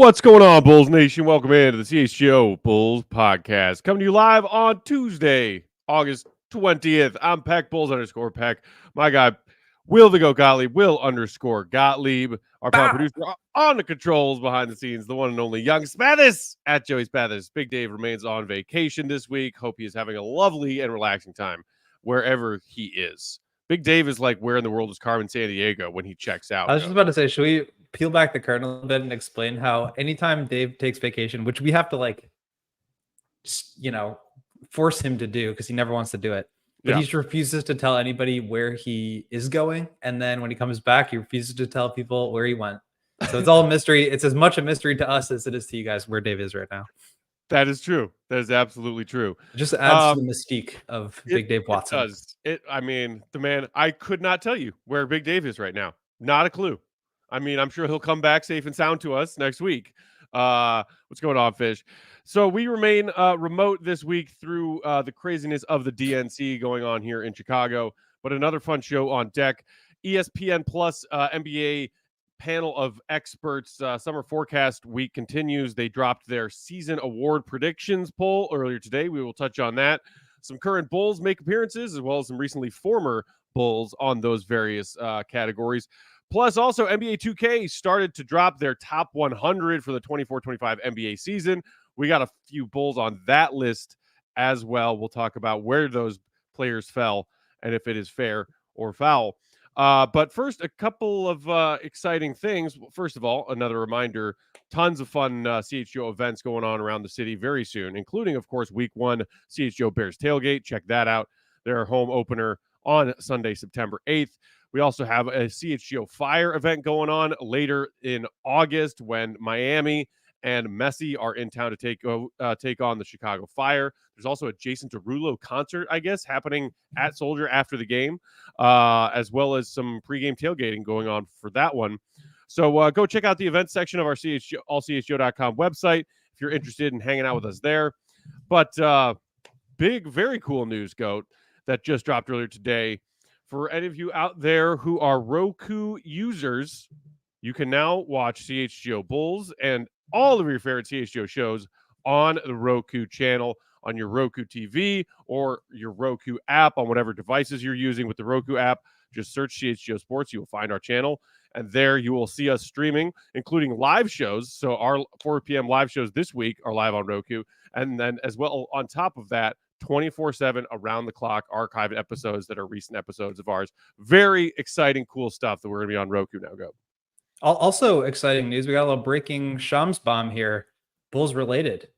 What's going on, Bulls Nation? Welcome into the CHGO Bulls podcast. Coming to you live on Tuesday, August 20th. I'm Peck, Bulls_Peck. My guy, Will the Go Gottlieb, Will_Gottlieb. Our pod producer on the controls behind the scenes, the one and only Young Spathis at Joey Spathis. Big Dave remains on vacation this week. Hope he is having a lovely and relaxing time wherever he is. Big Dave is like, where in the world is Carmen Sandiego when he checks out? I was just about to say, should we peel back the curtain a little bit and explain how anytime Dave takes vacation, which we have to force him to do because he never wants to do it, but he refuses to tell anybody where he is going. And then when he comes back, he refuses to tell people where he went. So it's all a mystery. It's as much a mystery to us as it is to you guys where Dave is right now. That is true. That is absolutely true. It just adds to the mystique of Big Dave Watson. It does. I mean, the man, I could not tell you where Big Dave is right now. Not a clue. I mean, I'm sure he'll come back safe and sound to us next week. What's going on, Fish? So we remain remote this week through the craziness of the DNC going on here in Chicago. But another fun show on deck. ESPN Plus NBA panel of experts. Summer forecast week continues. They dropped their season award predictions poll earlier today. We will touch on that. Some current Bulls make appearances, as well as some recently former Bulls on those various categories. Plus, also, NBA2K started to drop their top 100 for the 24-25 NBA season. We got a few Bulls on that list as well. We'll talk about where those players fell and if it is fair or foul. But first, a couple of exciting things. First of all, another reminder, tons of fun CHGO events going on around the city very soon, including, of course, week one CHGO Bears Tailgate. Check that out. Their home opener on Sunday, September 8th. We also have a CHGO Fire event going on later in August when Miami and Messi are in town to take on the Chicago Fire. There's also a Jason Derulo concert, I guess, happening at Soldier after the game, as well as some pregame tailgating going on for that one. So go check out the events section of our ALLCITY.com website if you're interested in hanging out with us there. But big, very cool news, Goat, that just dropped earlier today. For any of you out there who are Roku users, you can now watch CHGO Bulls and all of your favorite CHGO shows on the Roku channel, on your Roku TV or your Roku app, on whatever devices you're using with the Roku app. Just search CHGO Sports. You will find our channel, and there you will see us streaming, including live shows. So our 4 p.m. live shows this week are live on Roku. And then as well, on top of that, 24/7 around the clock archived episodes that are recent episodes of ours. Very exciting, cool stuff that we're going to be on Roku now. Go. Also exciting news. We got a little breaking Shams bomb here. Bulls related.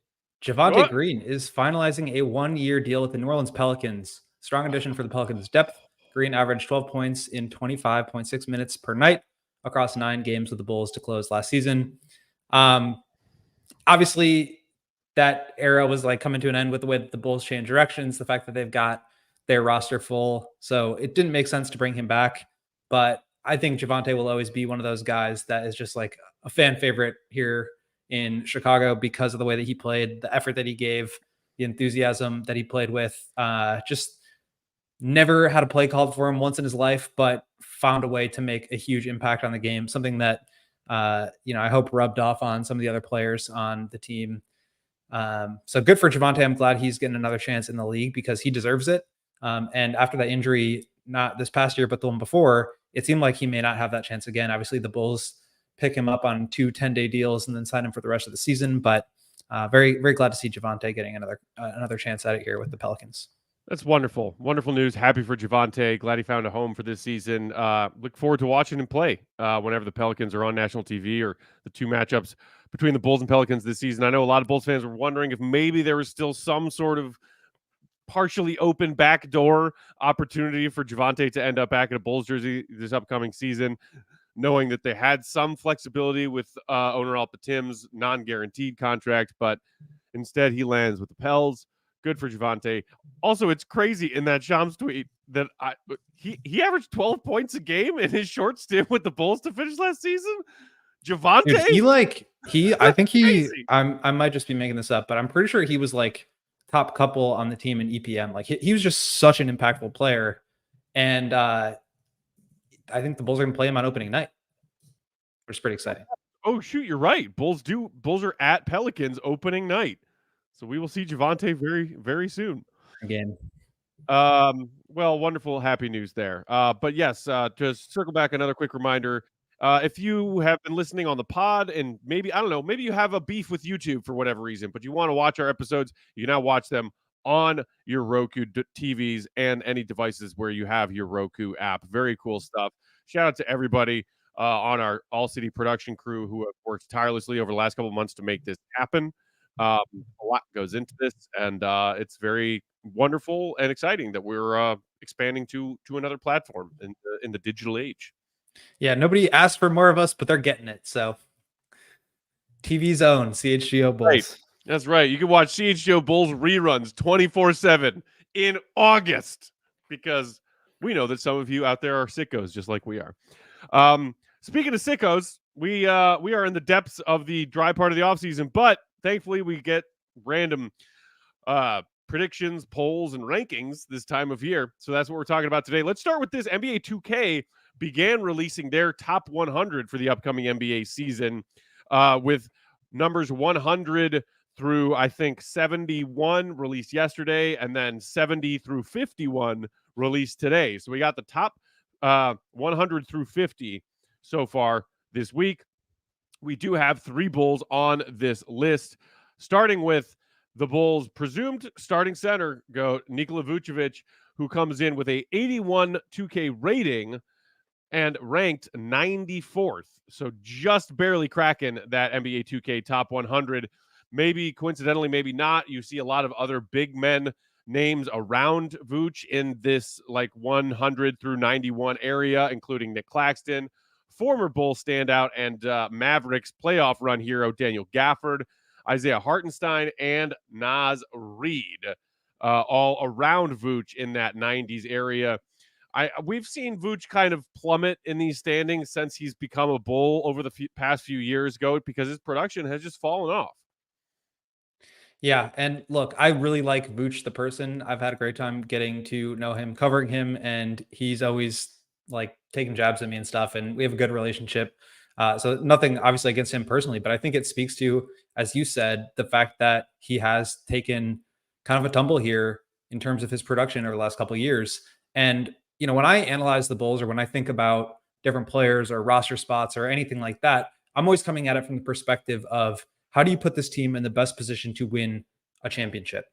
Javonte Green is finalizing a 1-year deal with the New Orleans Pelicans. Strong addition for the Pelicans' depth. Green averaged 12 points in 25.6 minutes per night across 9 games with the Bulls to close last season. Obviously, that era was like coming to an end with the way that the Bulls changed directions, the fact that they've got their roster full. So it didn't make sense to bring him back. But I think Javonte will always be one of those guys that is just like a fan favorite here in Chicago because of the way that he played, the effort that he gave, the enthusiasm that he played with. Just never had a play called for him once in his life, but found a way to make a huge impact on the game. Something that, I hope rubbed off on some of the other players on the team. So good for Javonte. I'm glad he's getting another chance in the league because he deserves it. And after that injury, not this past year, but the one before, it seemed like he may not have that chance again. Obviously, the Bulls pick him up on 2 10-day deals and then sign him for the rest of the season. But very, very glad to see Javonte getting another chance at it here with the Pelicans. That's wonderful. Wonderful news. Happy for Javonte. Glad he found a home for this season. Look forward to watching him play whenever the Pelicans are on national TV or the 2 matchups between the Bulls and Pelicans this season. I know a lot of Bulls fans were wondering if maybe there was still some sort of partially open backdoor opportunity for Javonte to end up back in a Bulls jersey this upcoming season, knowing that they had some flexibility with owner Alpa Tim's non-guaranteed contract, but instead he lands with the Pels. Good for Javonte. Also, it's crazy in that Shams tweet that he averaged 12 points a game in his short stint with the Bulls to finish last season. Javonte, I might just be making this up, but I'm pretty sure he was like top couple on the team in EPM. Like he was just such an impactful player, and I think the Bulls are going to play him on opening night, which is pretty exciting. Oh shoot, you're right. Bulls are at Pelicans opening night. So we will see Javonte very, very soon. Game. Well, wonderful, happy news there. But yes, just circle back, another quick reminder. If you have been listening on the pod and maybe, I don't know, maybe you have a beef with YouTube for whatever reason, but you want to watch our episodes, you can now watch them on your Roku TVs and any devices where you have your Roku app. Very cool stuff. Shout out to everybody on our ALLCITY production crew who have worked tirelessly over the last couple of months to make this happen. Um, a lot goes into this, and it's very wonderful and exciting that we're expanding to another platform in the digital age. Yeah, nobody asked for more of us, but they're getting it. So TV's own CHGO Bulls. Right. That's right. You can watch CHGO Bulls reruns 24/7 in August because we know that some of you out there are sickos just like we are. Speaking of sickos, we are in the depths of the dry part of the offseason, but thankfully we get random predictions, polls, and rankings this time of year. So that's what we're talking about today. Let's start with this. NBA2K began releasing their top 100 for the upcoming NBA season with numbers 100 through, I think, 71 released yesterday, and then 70 through 51 released today. So we got the top 100 through 50 so far this week. We do have 3 Bulls on this list, starting with the Bulls' presumed starting center, Nikola Vucevic, who comes in with a 81 2K rating and ranked 94th. So just barely cracking that NBA 2K top 100. Maybe coincidentally, maybe not. You see a lot of other big men names around Vooch in this like 100 through 91 area, including Nick Claxton, former Bull standout and Mavericks playoff run hero Daniel Gafford, Isaiah Hartenstein, and Naz Reid, all around Vooch in that 90s area. We've seen Vooch kind of plummet in these standings since he's become a Bull over the past few years because his production has just fallen off. Yeah, and look, I really like Vooch the person. I've had a great time getting to know him, covering him, and he's always like taking jabs at me and stuff, and we have a good relationship. So nothing obviously against him personally, but I think it speaks to, as you said, the fact that he has taken kind of a tumble here in terms of his production over the last couple of years. And when I analyze the Bulls or when I think about different players or roster spots or anything like that, I'm always coming at it from the perspective of how do you put this team in the best position to win a championship?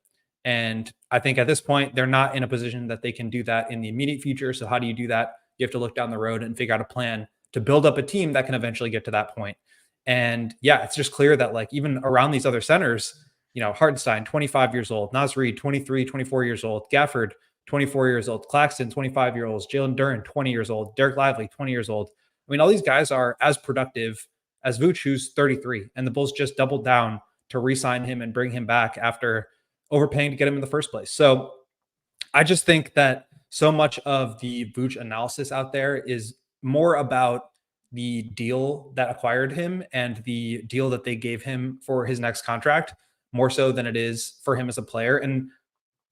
And I think at this point, they're not in a position that they can do that in the immediate future. So how do you do that? You have to look down the road and figure out a plan to build up a team that can eventually get to that point. And yeah, it's just clear that like even around these other centers, Hartenstein, 25 years old, Naz Reid, 23, 24 years old, Gafford, 24 years old, Claxton, 25 years old, Jalen Duren, 20 years old, Derek Lively, 20 years old. I mean, all these guys are as productive as Vooch, who's 33, and the Bulls just doubled down to re-sign him and bring him back after overpaying to get him in the first place. So I just think that so much of the Vooch analysis out there is more about the deal that acquired him and the deal that they gave him for his next contract, more so than it is for him as a player. And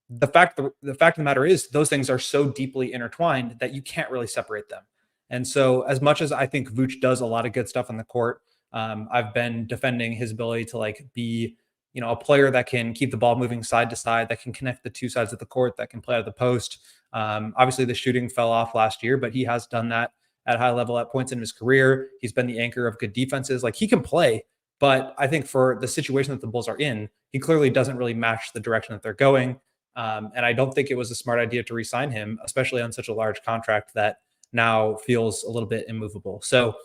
the fact of the matter is those things are so deeply intertwined that you can't really separate them. And so as much as I think Vooch does a lot of good stuff on the court, I've been defending his ability to like be, a player that can keep the ball moving side to side, that can connect the two sides of the court, that can play out of the post. Obviously the shooting fell off last year, but he has done that at a high level at points in his career. He's been the anchor of good defenses. Like he can play, but I think for the situation that the Bulls are in, he clearly doesn't really match the direction that they're going. And I don't think it was a smart idea to re-sign him, especially on such a large contract that now feels a little bit immovable. So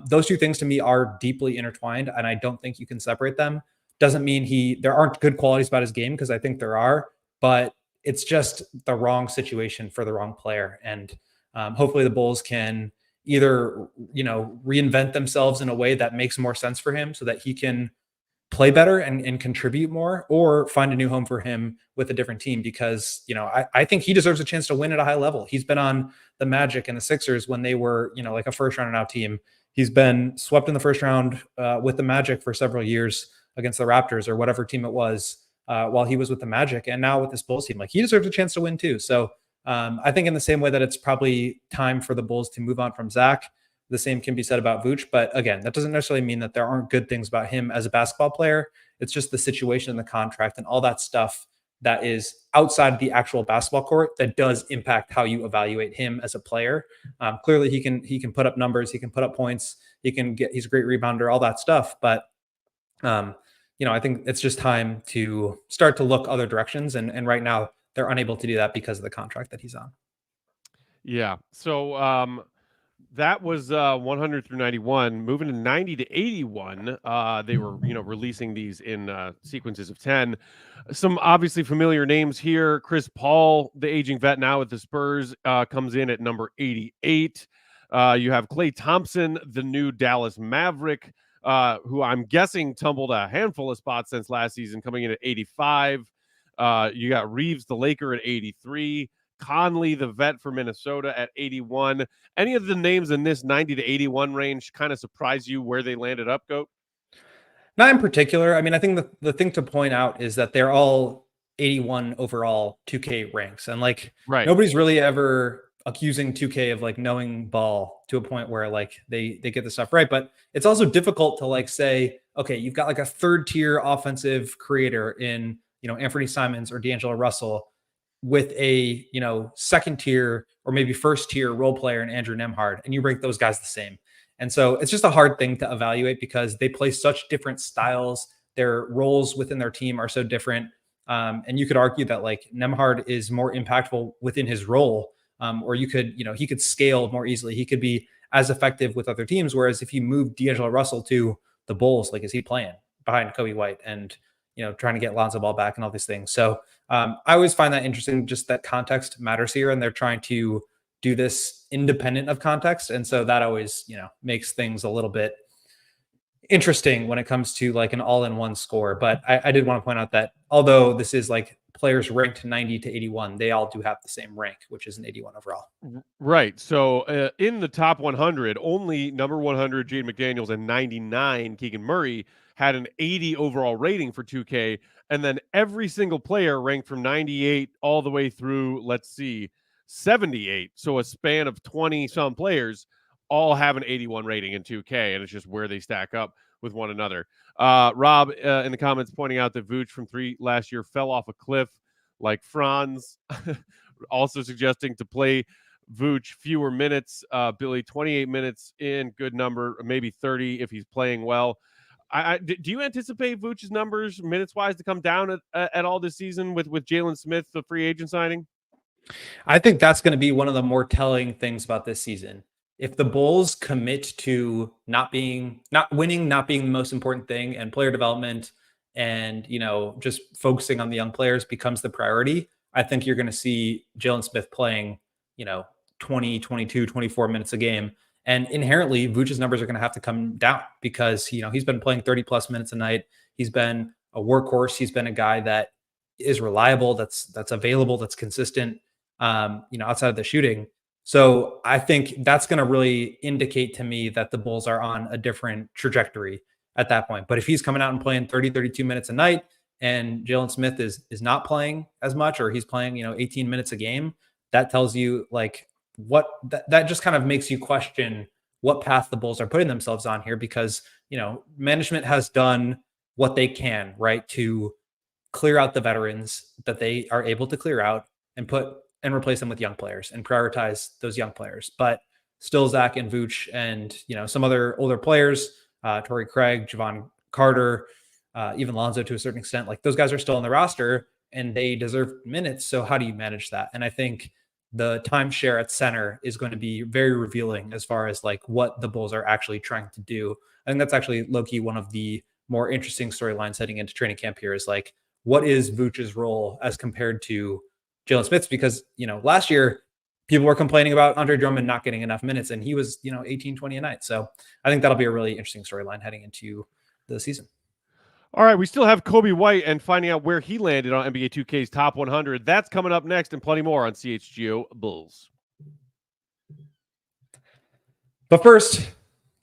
those two things to me are deeply intertwined, and I don't think you can separate them. Doesn't mean there aren't good qualities about his game, because I think there are, but it's just the wrong situation for the wrong player. And hopefully the Bulls can either, reinvent themselves in a way that makes more sense for him so that he can play better and contribute more, or find a new home for him with a different team, because, I think he deserves a chance to win at a high level. He's been on the Magic and the Sixers when they were, like a first round out team. He's been swept in the first round with the Magic for several years against the Raptors or whatever team it was while he was with the Magic. And now with this Bulls team, like he deserves a chance to win too. So I think in the same way that it's probably time for the Bulls to move on from Zach, the same can be said about Vooch. But again, that doesn't necessarily mean that there aren't good things about him as a basketball player. It's just the situation in the contract and all that stuff that is outside the actual basketball court that does impact how you evaluate him as a player. Clearly, he can put up numbers, he can put up points, he's a great rebounder, all that stuff. But I think it's just time to start to look other directions. And right now, they're unable to do that because of the contract that he's on. Yeah. So that was 100 through 91. Moving to 90 to 81, they were releasing these in sequences of 10. Some obviously familiar names here. Chris Paul, the aging vet now with the Spurs, comes in at number 88. You have Klay Thompson, the new Dallas Maverick, who I'm guessing tumbled a handful of spots since last season, coming in at 85. You got Reeves, the Laker, at 83. Conley, the vet for Minnesota, at 81. Any of the names in this 90 to 81 range kind of surprise you where they landed up, Goat? Not in particular. I mean, I think the thing to point out is that they're all 81 overall 2K ranks. And nobody's really ever accusing 2K of knowing ball to a point where they get the stuff right. But it's also difficult to say, okay, you've got a third tier offensive creator in, Anthony Simons or D'Angelo Russell, with a second tier or maybe first tier role player in Andrew Nembhard, and you rank those guys the same. And so it's just a hard thing to evaluate because they play such different styles. Their roles within their team are so different. And you could argue that Nembhard is more impactful within his role, or you could, he could scale more easily. He could be as effective with other teams. Whereas if you move D'Angelo Russell to the Bulls, is he playing behind Coby White and, trying to get Lonzo Ball back and all these things. So I always find that interesting, just that context matters here. And they're trying to do this independent of context. And so that always, makes things a little bit interesting when it comes to an all-in-one score. But I did want to point out that although this is players ranked 90 to 81, they all do have the same rank, which is an 81 overall. Right. So in the top 100, only number 100 Jaden McDaniels and 99 Keegan Murray had an 80 overall rating for 2K. And then every single player ranked from 98 all the way through, 78. So a span of 20 some players all have an 81 rating in 2K. And it's just where they stack up with one another. Rob in the comments pointing out that Vooch from 3 last year fell off a cliff like Franz, also suggesting to play Vooch fewer minutes. Billy, 28 minutes in, good number, maybe 30 if he's playing well. Do you anticipate Vooch's numbers minutes-wise to come down at all this season with Jalen Smith, the free agent signing? I think that's going to be one of the more telling things about this season. If the Bulls commit to not winning, not being the most important thing, and player development and, just focusing on the young players becomes the priority, I think you're going to see Jalen Smith playing, 20, 22, 24 minutes a game. And inherently, Vooch's numbers are going to have to come down because, he's been playing 30 plus minutes a night. He's been a workhorse. He's been a guy that is reliable, that's available, that's consistent, outside of the shooting. So I think that's going to really indicate to me that the Bulls are on a different trajectory at that point. But if he's coming out and playing 30, 32 minutes a night and Jalen Smith is not playing as much, or he's playing, 18 minutes a game, that tells you that just kind of makes you question what path the Bulls are putting themselves on here, because, management has done what they can, right, to clear out the veterans that they are able to clear out and replace them with young players and prioritize those young players. But still Zach and Vooch and, some other older players, Torrey Craig, Javon Carter, even Lonzo to a certain extent, those guys are still on the roster and they deserve minutes. So how do you manage that? And I think the timeshare at center is going to be very revealing as far as what the Bulls are actually trying to do. I think that's actually low-key one of the more interesting storylines heading into training camp here is what is Vooch's role as compared to Jalen Smith's? Because, last year people were complaining about Andre Drummond not getting enough minutes and he was, 18, 20 a night. So I think that'll be a really interesting storyline heading into the season. All right, we still have Coby White and finding out where he landed on NBA 2K's top 100. That's coming up next and plenty more on CHGO Bulls. But first,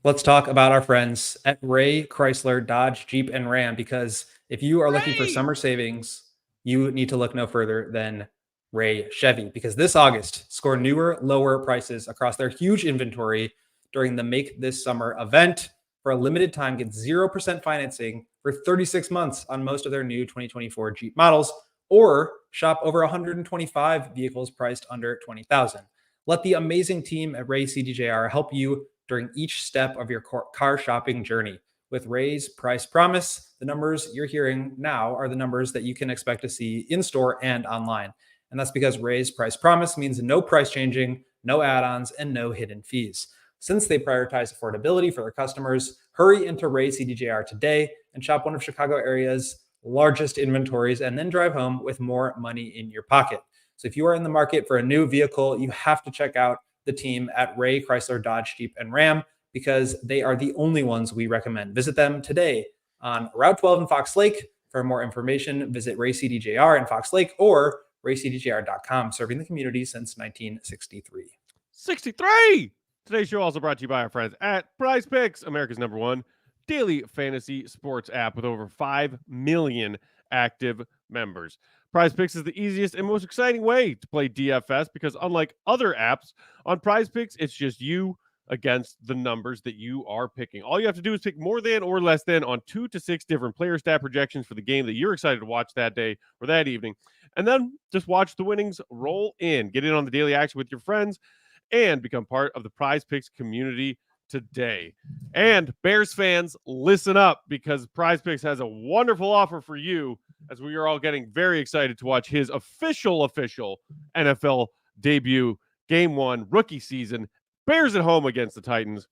let's talk about our friends at Ray Chrysler, Dodge, Jeep, and Ram, because if you are looking for summer savings, you need to look no further than Ray Chevy, because this August, score newer, lower prices across their huge inventory during the Make This Summer event. For a limited time, get 0% financing for 36 months on most of their new 2024 Jeep models, or shop over 125 vehicles priced under $20,000. Let the amazing team at Ray CDJR help you during each step of your car shopping journey. With Ray's Price Promise, the numbers you're hearing now are the numbers that you can expect to see in store and online. And that's because Ray's Price Promise means no price changing, no add-ons, and no hidden fees. Since they prioritize affordability for their customers, hurry into Ray CDJR today and shop one of Chicago area's largest inventories and then drive home with more money in your pocket. So if you are in the market for a new vehicle, you have to check out the team at Ray Chrysler Dodge Jeep and Ram, because they are the only ones we recommend. Visit them today on Route 12 in Fox Lake. For more information, visit Ray CDJR in Fox Lake or raycdjr.com, serving the community since 1963. 63! Today's show also brought to you by our friends at Prize Picks, America's #1 daily fantasy sports app with over 5 million active members. Prize Picks is the easiest and most exciting way to play DFS because unlike other apps, on Prize Picks, it's just you against the numbers that you are picking. All you have to do is pick more than or less than on 2 to 6 different player stat projections for the game that you're excited to watch that day or that evening. And then just watch the winnings roll in. Get in on the daily action with your friends and become part of the Prize Picks community today. And Bears fans, listen up, because Prize Picks has a wonderful offer for you, as we are all getting very excited to watch his official NFL debut, Game 1, rookie season. Bears at home against the Titans.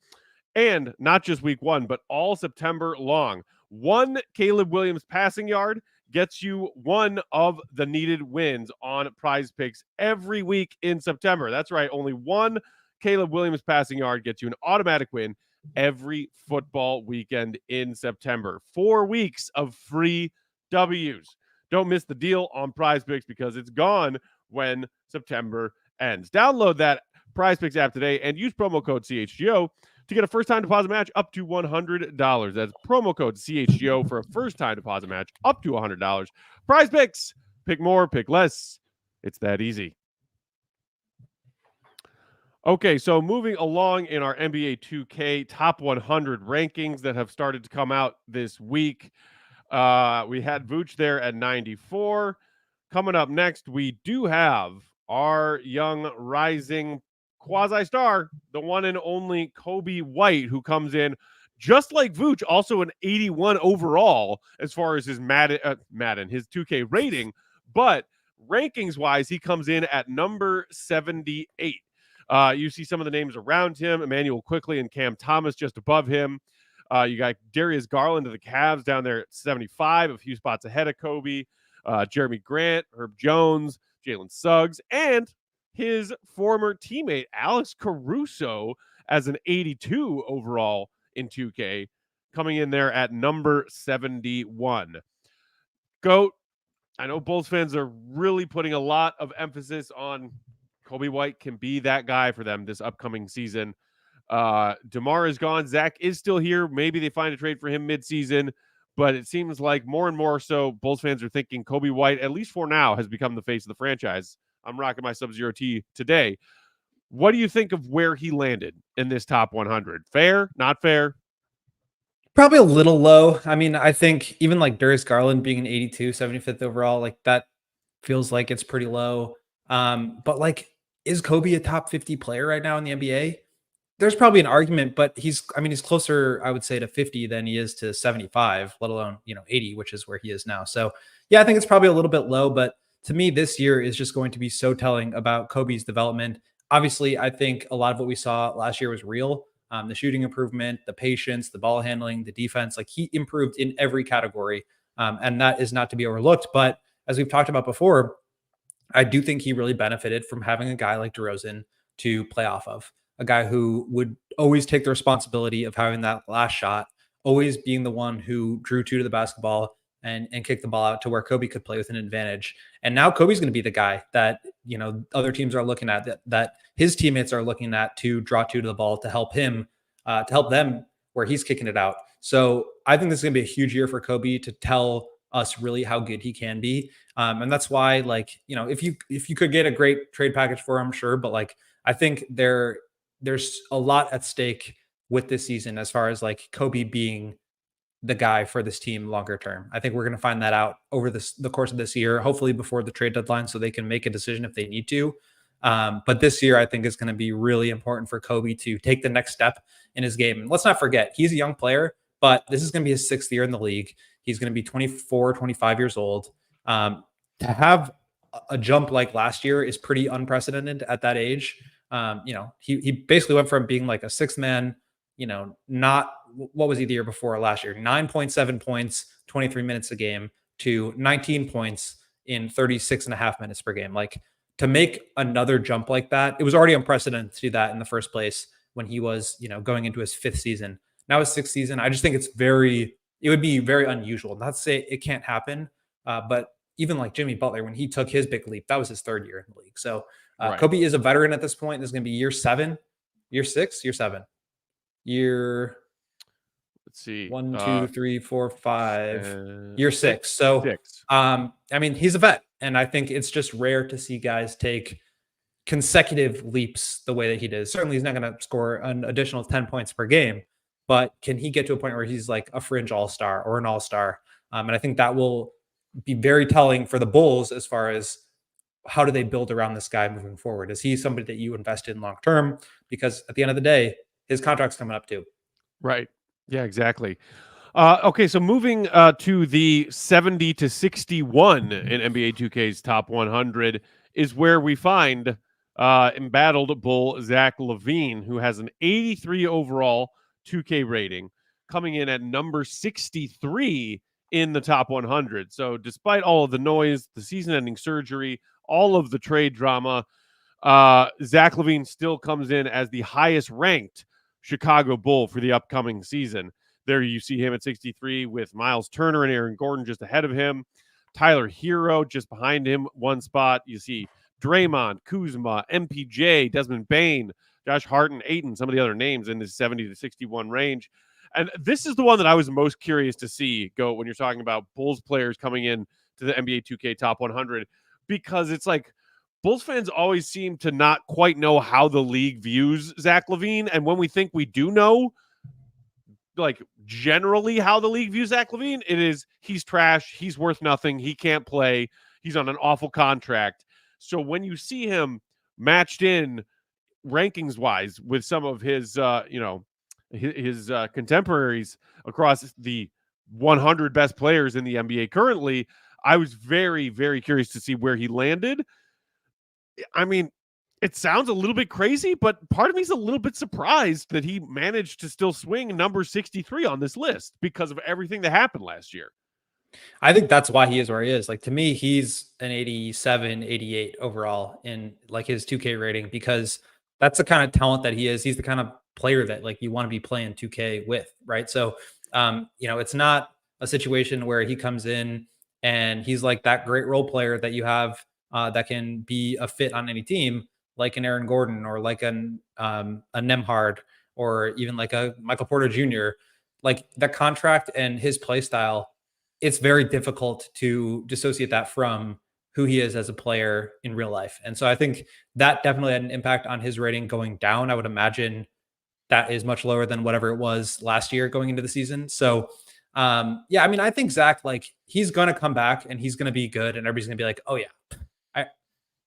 And not just week 1, but all September long. One Caleb Williams passing yard gets you one of the needed wins on Prize Picks every week in September. That's right. Only one Caleb Williams passing yard gets you an automatic win every football weekend in September. 4 weeks of free W's. Don't miss the deal on Prize Picks because it's gone when September ends. Download that Prize Picks app today and use promo code CHGO to get a first-time deposit match up to $100. That's promo code CHGO for a first-time deposit match up to $100. Prize Picks. Pick more, pick less. It's that easy. Okay, so moving along in our NBA 2K top 100 rankings that have started to come out this week. We had Vooch there at 94. Coming up next, we do have our young rising quasi-star, the one and only Coby White, who comes in just like Vooch, also an 81 overall as far as his Madden, his 2K rating, but rankings-wise, he comes in at number 78. You see some of the names around him, Emmanuel Quickley and Cam Thomas just above him. You got Darius Garland of the Cavs down there at 75, a few spots ahead of Kobe. Jeremy Grant, Herb Jones, Jalen Suggs, and his former teammate Alex Caruso as an 82 overall in 2K, coming in there at number 71. GOAT, I know Bulls fans are really putting a lot of emphasis on Coby White can be that guy for them this upcoming season. DeMar is gone. Zach is still here. Maybe they find a trade for him midseason, but it seems like more and more so Bulls fans are thinking Coby White, at least for now, has become the face of the franchise. I'm rocking my Sub-Zero tee today. What do you think of where he landed in this top 100? Fair? Not fair? Probably a little low. I mean, I think even like Darius Garland being an 82, 75th overall, like that feels like it's pretty low. But like, is Kobe a top 50 player right now in the NBA? There's probably an argument, but he's closer, I would say, to 50 than he is to 75, let alone, 80, which is where he is now. So yeah, I think it's probably a little bit low, but to me, this year is just going to be so telling about Kobe's development. Obviously, I think a lot of what we saw last year was real. The shooting improvement, the patience, the ball handling, the defense, like he improved in every category. And that is not to be overlooked. But as we've talked about before, I do think he really benefited from having a guy like DeRozan to play off of, a guy who would always take the responsibility of having that last shot, always being the one who drew two to the basketball and kicked the ball out to where Kobe could play with an advantage. And now Kobe's going to be the guy that, other teams are looking at, that his teammates are looking at to draw two to the ball to help him, to help them where he's kicking it out. So I think this is going to be a huge year for Kobe to tell us really how good he can be. And that's why, like, if you could get a great trade package for him, sure. But like, I think there's a lot at stake with this season as far as like Coby being the guy for this team longer term. I think we're going to find that out over the course of this year, hopefully before the trade deadline, so they can make a decision if they need to. But this year, I think is going to be really important for Coby to take the next step in his game. And let's not forget, he's a young player, but this is going to be his 6th year in the league. He's going to be 24, 25 years old. To have a jump like last year is pretty unprecedented at that age. He basically went from being like a 6th man, not what was he the year before last year? 9.7 points, 23 minutes a game to 19 points in 36 and a half minutes per game. Like, to make another jump like that, it was already unprecedented to do that in the first place when he was, going into his 5th season. Now his 6th season. I just think it would be very unusual. Not to say it can't happen, but even like Jimmy Butler, when he took his big leap, that was his 3rd year in the league. So Right. Coby is a veteran at this point. This is going to be year 7, year 6, year 7, year. Let's see. 1, 2, 3, 4, 5. Year 6. So, 6. I mean, he's a vet, and I think it's just rare to see guys take consecutive leaps the way that he did. Certainly, he's not going to score an additional 10 points per game, but can he get to a point where he's like a fringe all-star or an all-star? And I think that will be very telling for the Bulls as far as how do they build around this guy moving forward? Is he somebody that you invest in long term? Because at the end of the day, his contract's coming up too. Right. Yeah, exactly. Okay, so moving to the 70 to 61 in NBA 2K's top 100 is where we find embattled Bull Zach LaVine, who has an 83 overall 2K rating, coming in at number 63 in the top 100. So despite all of the noise, the season-ending surgery, all of the trade drama, Zach LaVine still comes in as the highest ranked Chicago Bull for the upcoming season. There you see him at 63 with Miles Turner and Aaron Gordon just ahead of him. Tyler Hero just behind him, one spot. You see Draymond, Kuzma, MPJ, Desmond Bane, Josh Hart, and Ayton, some of the other names in the 70 to 61 range. And this is the one that I was most curious to see go when you're talking about Bulls players coming in to the NBA 2K top 100, because it's like Bulls fans always seem to not quite know how the league views Zach LaVine. And when we think we do know, like, generally how the league views Zach LaVine, it is he's trash, he's worth nothing, he can't play, he's on an awful contract. So when you see him matched in rankings wise with some of his his contemporaries across the 100 best players in the NBA currently, I was very, very curious to see where he landed. I mean, it sounds a little bit crazy, but part of me is a little bit surprised that he managed to still swing number 63 on this list because of everything that happened last year. I think that's why he is where he is. Like, to me, he's an 87, 88 overall in like his 2K rating, because that's the kind of talent that he is. He's the kind of player that like you want to be playing 2K with, right? So, it's not a situation where he comes in and he's like that great role player that you have that can be a fit on any team, like an Aaron Gordon or like a Nemhard or even like a Michael Porter Jr. Like, the contract and his play style, it's very difficult to dissociate that from who he is as a player in real life. And so I think that definitely had an impact on his rating going down. I would imagine that is much lower than whatever it was last year going into the season. So I think Zach, like, he's going to come back and he's going to be good, and everybody's going to be like, oh yeah,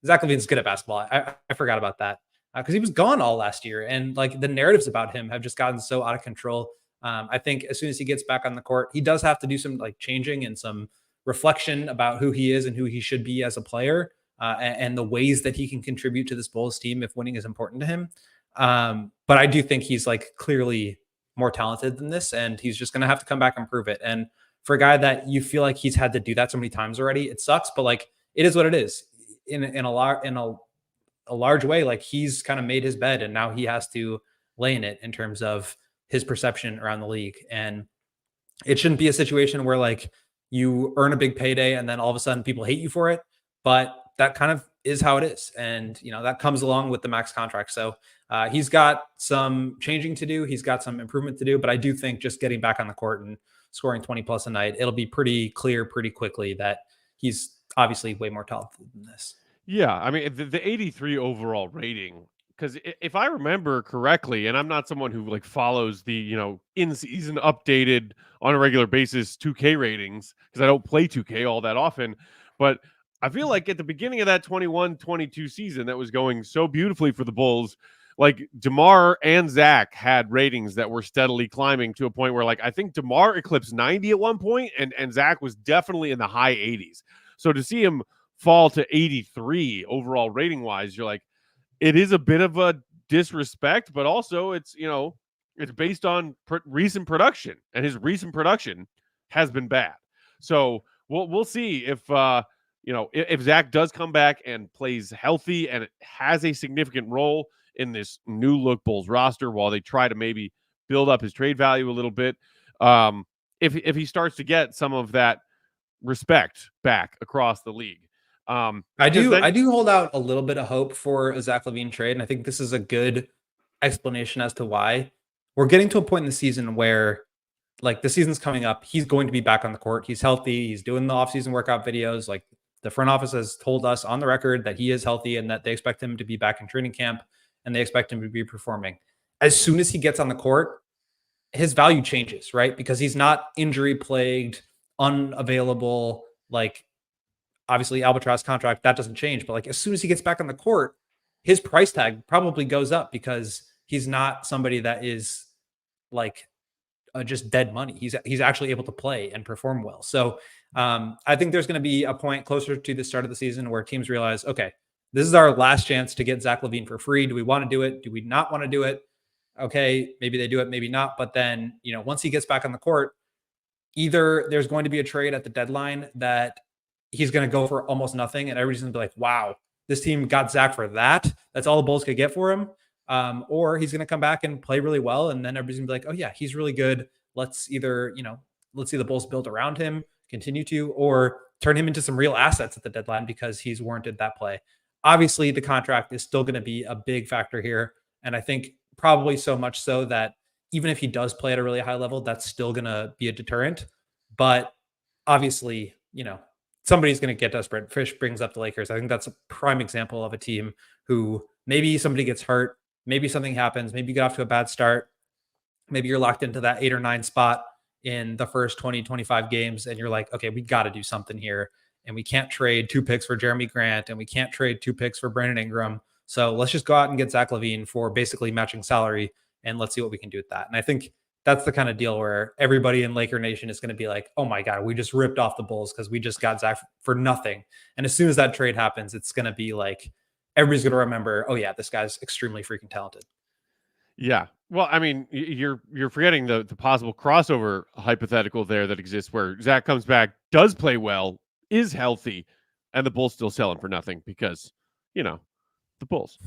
Zach LaVine's good at basketball. I forgot about that because he was gone all last year. And like, the narratives about him have just gotten so out of control. I think as soon as he gets back on the court, he does have to do some like changing and some reflection about who he is and who he should be as a player, and the ways that he can contribute to this Bulls team if winning is important to him. But I do think he's like clearly more talented than this, and he's just going to have to come back and prove it. And for a guy that you feel like he's had to do that so many times already, it sucks, but like, it is what it is. In a large way, like, he's kind of made his bed and now he has to lay in it in terms of his perception around the league. And it shouldn't be a situation where like you earn a big payday and then all of a sudden people hate you for it, but that kind of is how it is. And, that comes along with the max contract. So he's got some changing to do. He's got some improvement to do, but I do think just getting back on the court and scoring 20 plus a night, it'll be pretty clear pretty quickly that he's obviously way more talented than this. Yeah, I mean, the 83 overall rating because if I remember correctly, and I'm not someone who like follows the, in season updated on a regular basis 2K ratings because I don't play 2K all that often, but I feel like at the beginning of that 21-22 season that was going so beautifully for the Bulls, like DeMar and Zach had ratings that were steadily climbing to a point where like I think DeMar eclipsed 90 at one point, and Zach was definitely in the high 80s. So to see him fall to 83 overall rating wise, you're like, it is a bit of a disrespect, but also it's it's based on recent production, and his recent production has been bad. So we'll see if Zach does come back and plays healthy and has a significant role in this new look Bulls roster while they try to maybe build up his trade value a little bit. If he starts to get some of that respect back across the league. I do hold out a little bit of hope for a Zach LaVine trade, and I think this is a good explanation as to why. We're getting to a point in the season where, like, the season's coming up. He's going to be back on the court. He's healthy. He's doing the offseason workout videos. Like, the front office has told us on the record that he is healthy and that they expect him to be back in training camp and they expect him to be performing. As soon as he gets on the court, his value changes, right? Because he's not injury plagued, unavailable, like, obviously albatross contract, that doesn't change, but like as soon as he gets back on the court, his price tag probably goes up because he's not somebody that is like just dead money. He's actually able to play and perform well. So I think there's going to be a point closer to the start of the season where teams realize, okay, this is our last chance to get Zach LaVine for free. Do we want to do it? Do we not want to do it? Okay, maybe they do it, maybe not. But then, once he gets back on the court, either there's going to be a trade at the deadline that he's going to go for almost nothing, and everybody's going to be like, wow, this team got Zach for that. That's all the Bulls could get for him. Or he's going to come back and play really well, and then everybody's going to be like, oh, yeah, he's really good. Let's either, let's see the Bulls build around him, continue to, or turn him into some real assets at the deadline because he's warranted that play. Obviously, the contract is still going to be a big factor here, and I think probably so much so that even if he does play at a really high level, that's still going to be a deterrent. But obviously, somebody's going to get desperate. Fish brings up the Lakers. I think that's a prime example of a team who maybe somebody gets hurt, maybe something happens, maybe you get off to a bad start, maybe you're locked into that 8 or 9 spot in the first 20, 25 games, and you're like, okay, we got to do something here, and we can't trade 2 picks for Jeremy Grant, and we can't trade 2 picks for Brandon Ingram, so let's just go out and get Zach LaVine for basically matching salary, and let's see what we can do with that. And I think that's the kind of deal where everybody in Laker Nation is going to be like, oh my God, we just ripped off the Bulls because we just got Zach for nothing. And as soon as that trade happens, it's going to be like, everybody's going to remember, oh yeah, this guy's extremely freaking talented. Yeah. Well, I mean, you're forgetting the possible crossover hypothetical there that exists where Zach comes back, does play well, is healthy, and the Bulls still sell him for nothing because, the Bulls.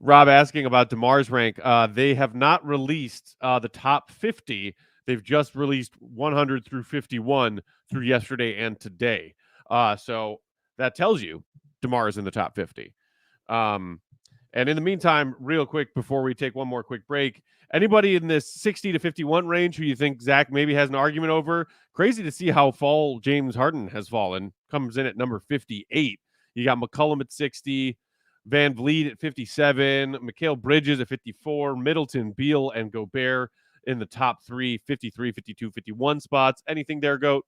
Rob asking about DeMar's rank. They have not released the top 50. They've just released 100 through 51 through yesterday and today. So that tells you DeMar is in the top 50. And in the meantime, real quick, before we take one more quick break, anybody in this 60 to 51 range who you think Zach maybe has an argument over? Crazy to see how James Harden has fallen. Comes in at number 58. You got McCollum at 60. Van Vliet at 57, Mikal Bridges at 54, Middleton, Beal, and Gobert in the top 3, 53, 52, 51 spots. Anything there, Goat?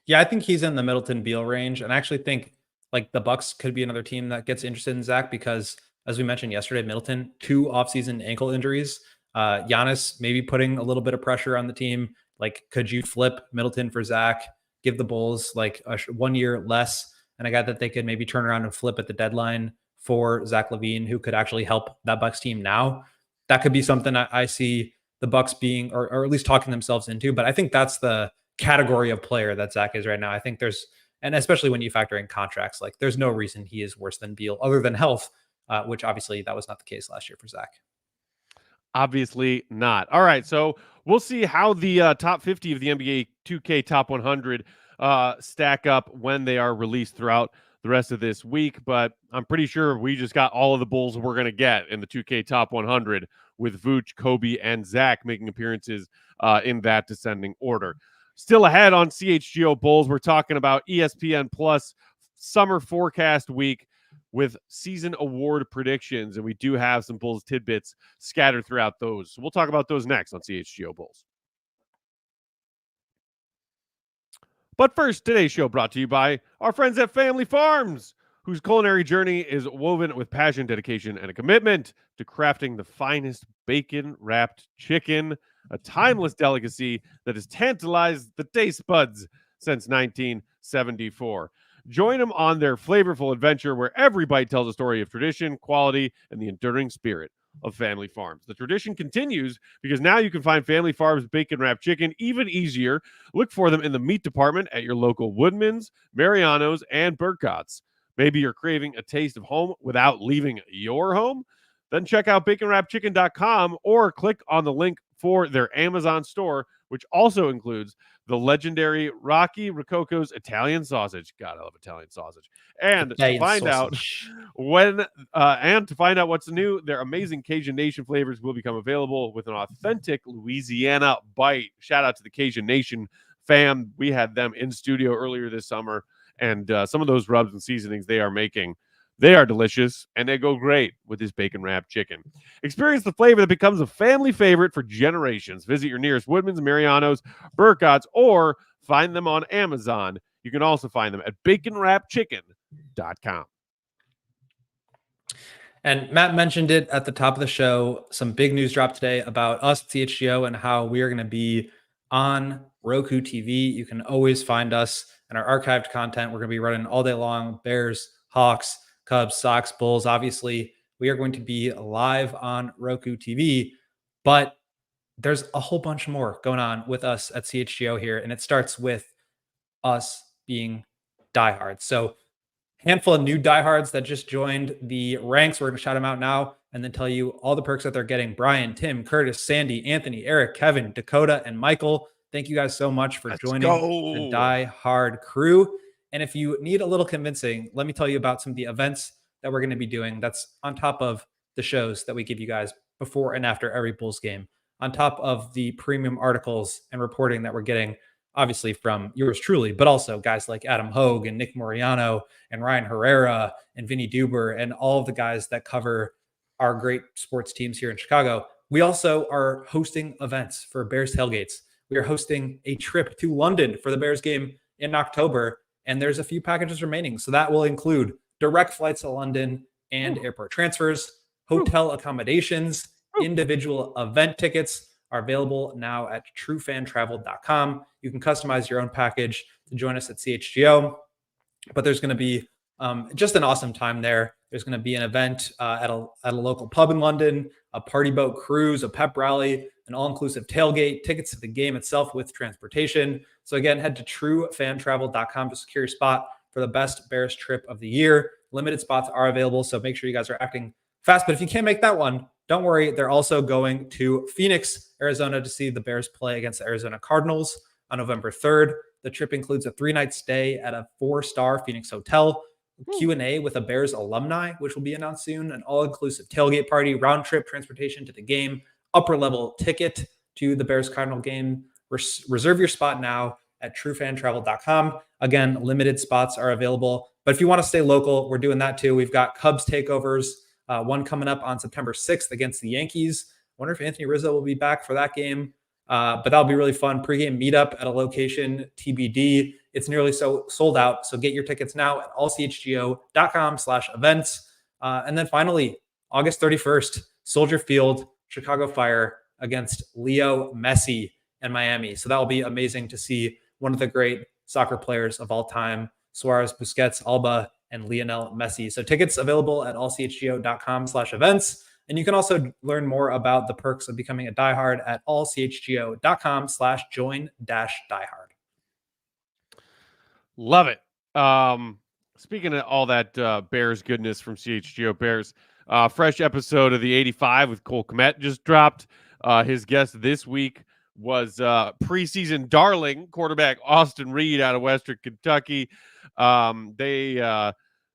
Yeah, I think he's in the Middleton Beal range. And I actually think like the Bucks could be another team that gets interested in Zach because, as we mentioned yesterday, Middleton, 2 offseason ankle injuries. Giannis maybe putting a little bit of pressure on the team. Like, could you flip Middleton for Zach, give the Bulls like 1 year less, and a guy that they could maybe turn around and flip at the deadline for Zach LaVine, who could actually help that Bucks team now? That could be something I see the Bucks being, or at least talking themselves into. But I think that's the category of player that Zach is right now. I think and especially when you factor in contracts, like there's no reason he is worse than Beal other than health, which obviously that was not the case last year for Zach. Obviously not. All right, so we'll see how the top 50 of the NBA 2K Top 100 stack up when they are released throughout the rest of this week, but I'm pretty sure we just got all of the Bulls we're going to get in the 2K Top 100 with Vooch, Coby, and Zach making appearances in that descending order. Still ahead on CHGO Bulls, we're talking about ESPN Plus Summer Forecast Week. with season award predictions, and we do have some Bulls tidbits scattered throughout those. So we'll talk about those next on CHGO Bulls. But first, today's show brought to you by our friends at Family Farms, whose culinary journey is woven with passion, dedication, and a commitment to crafting the finest bacon-wrapped chicken, a timeless delicacy that has tantalized the taste buds since 1974. Join them on their flavorful adventure where every bite tells a story of tradition, quality, and the enduring spirit of Family Farms. The tradition continues because now you can find Family Farms bacon wrapped chicken even easier. Look for them in the meat department at your local Woodman's, Mariano's, and Burcott's. Maybe you're craving a taste of home without leaving your home? Then check out baconwrappedchicken.com or click on the link for their Amazon store, which also includes the legendary Rocky Rococo's Italian sausage. God, I love Italian sausage. And Italian to find sausage. to find out what's new, their amazing Cajun Nation flavors will become available with an authentic Louisiana bite. Shout out to the Cajun Nation fam. We had them in studio earlier this summer, and some of those rubs and seasonings they are making, they are delicious, and they go great with this bacon-wrapped chicken. Experience the flavor that becomes a family favorite for generations. Visit your nearest Woodman's, Mariano's, Burcott's, or find them on Amazon. You can also find them at baconwrappedchicken.com. And Matt mentioned it at the top of the show. Some big news dropped today about us at CHGO and how we are going to be on Roku TV. You can always find us in our archived content. We're going to be running all day long. Bears, Hawks, Cubs, Sox, Bulls. Obviously, we are going to be live on Roku TV, but there's a whole bunch more going on with us at CHGO here. And it starts with us being diehards. So handful of new diehards that just joined the ranks. We're going to shout them out now and then tell you all the perks that they're getting. Brian, Tim, Curtis, Sandy, Anthony, Eric, Kevin, Dakota, and Michael. Thank you guys so much for joining the Die Hard crew. And if you need a little convincing, let me tell you about some of the events that we're going to be doing. That's on top of the shows that we give you guys before and after every Bulls game, on top of the premium articles and reporting that we're getting, obviously from yours truly, but also guys like Adam Hogue and Nick Moriano and Ryan Herrera and Vinny Duber and all of the guys that cover our great sports teams here in Chicago. We also are hosting events for Bears tailgates. We are hosting a trip to London for the Bears game in October, and there's a few packages remaining. So that will include direct flights to London and airport transfers, hotel accommodations, individual event tickets are available now at truefantravel.com. You can customize your own package to join us at CHGO, but there's going to be just an awesome time there. There's going to be an event at a local pub in London, a party boat cruise, a pep rally, an all-inclusive tailgate, tickets to the game itself with transportation. So again, head to truefantravel.com to secure your spot for the best Bears trip of the year. Limited spots are available, so make sure you guys are acting fast. But if you can't make that one, don't worry. They're also going to Phoenix, Arizona to see the Bears play against the Arizona Cardinals on November 3rd. The trip includes a 3-night stay at a 4-star Phoenix hotel, Q&A with a Bears alumni, which will be announced soon, an all-inclusive tailgate party, round-trip transportation to the game, upper-level ticket to the Bears Cardinal game. Reserve your spot now at truefantravel.com. Again, limited spots are available. But if you want to stay local, we're doing that too. We've got Cubs takeovers, one coming up on September 6th against the Yankees. Wonder if Anthony Rizzo will be back for that game. But that'll be really fun. Pre-game meetup at a location TBD. It's nearly sold out. So get your tickets now at allchgo.com/events. And then finally, August 31st, Soldier Field, Chicago Fire against Leo Messi and Miami. So that will be amazing to see one of the great soccer players of all time, Suarez, Busquets, Alba, and Lionel Messi. So tickets available at allchgo.com/events. And you can also learn more about the perks of becoming a diehard at allchgo.com/join-diehard. Love it. Speaking of all that Bears goodness from CHGO Bears, fresh episode of the 85 with Cole Kmet just dropped. His guest this week was preseason darling quarterback Austin Reed out of Western Kentucky.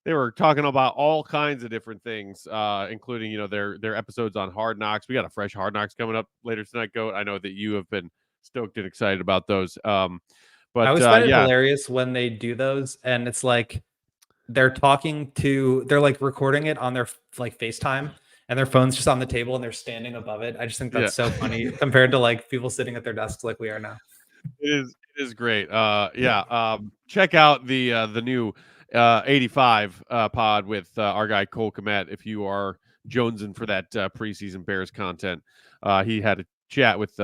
They were talking about all kinds of different things, including, their episodes on Hard Knocks. We got a fresh Hard Knocks coming up later tonight, Goat. I know that you have been stoked and excited about those. But I always find it hilarious when they do those, and it's like they're like recording it on their like FaceTime, and their phone's just on the table and they're standing above it. I just think Yeah. that's so funny compared to like people sitting at their desks like we are now. It is great. Yeah. Check out the new 85 pod with our guy Cole Kmet if you are jonesing for that preseason Bears content. He had a chat with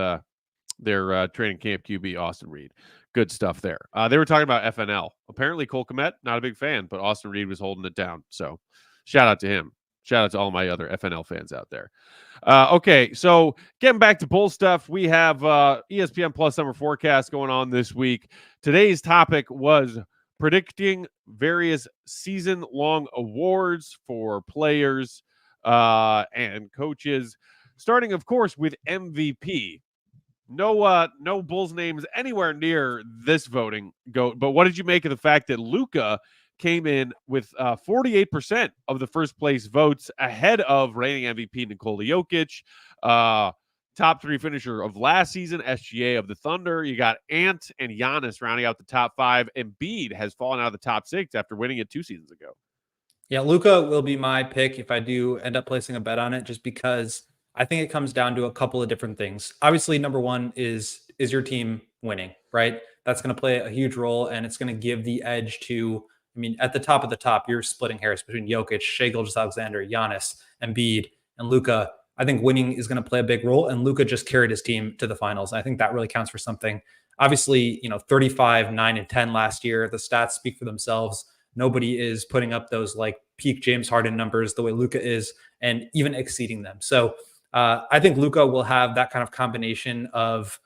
their training camp QB Austin Reed. Good stuff there. They were talking about FNL. Apparently Cole Kmet, not a big fan, but Austin Reed was holding it down. So shout out to him. Shout out to all my other FNL fans out there. Okay, so getting back to Bull stuff, we have ESPN Plus summer forecast going on this week. Today's topic was predicting various season-long awards for players and coaches, starting, of course, with MVP. No Bulls names anywhere near this voting goat. But what did you make of the fact that Luka came in with 48% of the first place votes ahead of reigning MVP Nikola Jokic, top three finisher of last season, SGA of the Thunder. You got Ant and Giannis rounding out the top five. Embiid has fallen out of the top six after winning it 2 seasons ago. Yeah, Luka will be my pick if I do end up placing a bet on it, just because I think it comes down to a couple of different things. Obviously, number one is your team winning, right? That's going to play a huge role, and it's going to give the edge to, I mean, at the top of the top, you're splitting hairs between Jokic, Shai Gilgeous-Alexander, Giannis, Embiid, and Luka. I think winning is going to play a big role, and Luka just carried his team to the finals. I think that really counts for something. Obviously, 35, 9, and 10 last year. The stats speak for themselves. Nobody is putting up those like peak James Harden numbers the way Luka is, and even exceeding them. So I think Luka will have that kind of combination of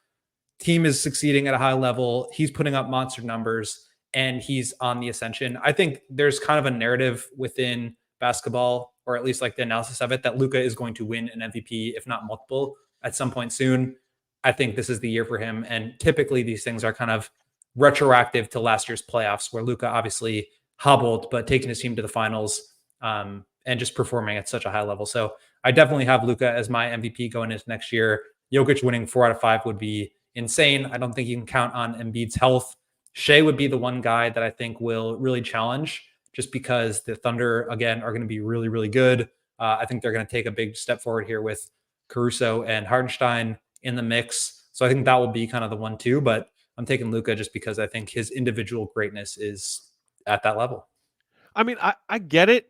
team is succeeding at a high level, he's putting up monster numbers, and he's on the ascension. I think there's kind of a narrative within basketball, or at least like the analysis of it, that Luka is going to win an MVP, if not multiple, at some point soon. I think this is the year for him. And typically these things are kind of retroactive to last year's playoffs, where Luka obviously hobbled, but taking his team to the finals and just performing at such a high level. So I definitely have Luka as my MVP going into next year. Jokic winning 4 out of 5 would be insane. I don't think you can count on Embiid's health. Shai would be the one guy that I think will really challenge, just because the Thunder, again, are going to be really, really good. I think they're going to take a big step forward here with Caruso and Hardenstein in the mix. So I think that will be kind of the 1-2, but I'm taking Luka just because I think his individual greatness is at that level. I mean, I get it.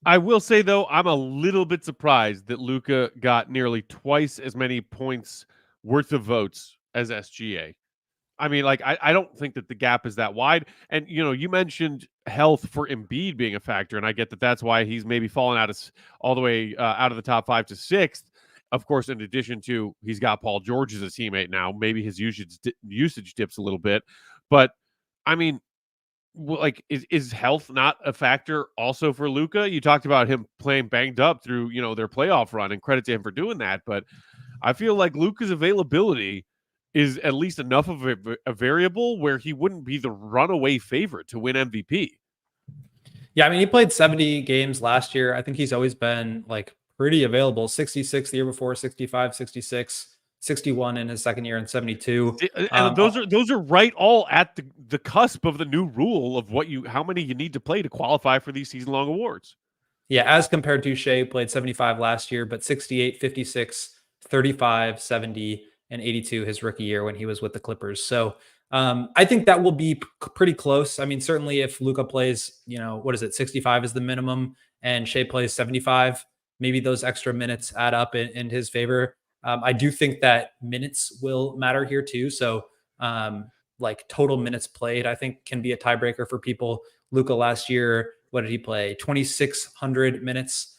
I will say, though, I'm a little bit surprised that Luka got nearly twice as many points worth of votes as SGA. I mean, like, I don't think that the gap is that wide. And, you mentioned health for Embiid being a factor, and I get that that's why he's maybe fallen all the way out of the top 5 to 6th. Of course, in addition to he's got Paul George as a teammate now. Maybe his usage dips a little bit. But, I mean, like, is health not a factor also for Luka? You talked about him playing banged up through, their playoff run, and credit to him for doing that. But I feel like Luka's availability is at least enough of a variable where he wouldn't be the runaway favorite to win MVP. Yeah, I mean, he played 70 games last year. I think he's always been like pretty available. 66 the year before, 65, 66, 61 in his second year, and 72. And those are right all at the cusp of the new rule of how many you need to play to qualify for these season-long awards. Yeah, as compared to Shai, played 75 last year, but 68, 56, 35, 70, and 82 his rookie year when he was with the Clippers. So I think that will be pretty close. I mean, certainly if Luka plays, 65 is the minimum, and Shai plays 75, maybe those extra minutes add up in his favor. I do think that minutes will matter here too. So like total minutes played, I think can be a tiebreaker for people. Luka last year, what did he play? 2,600 minutes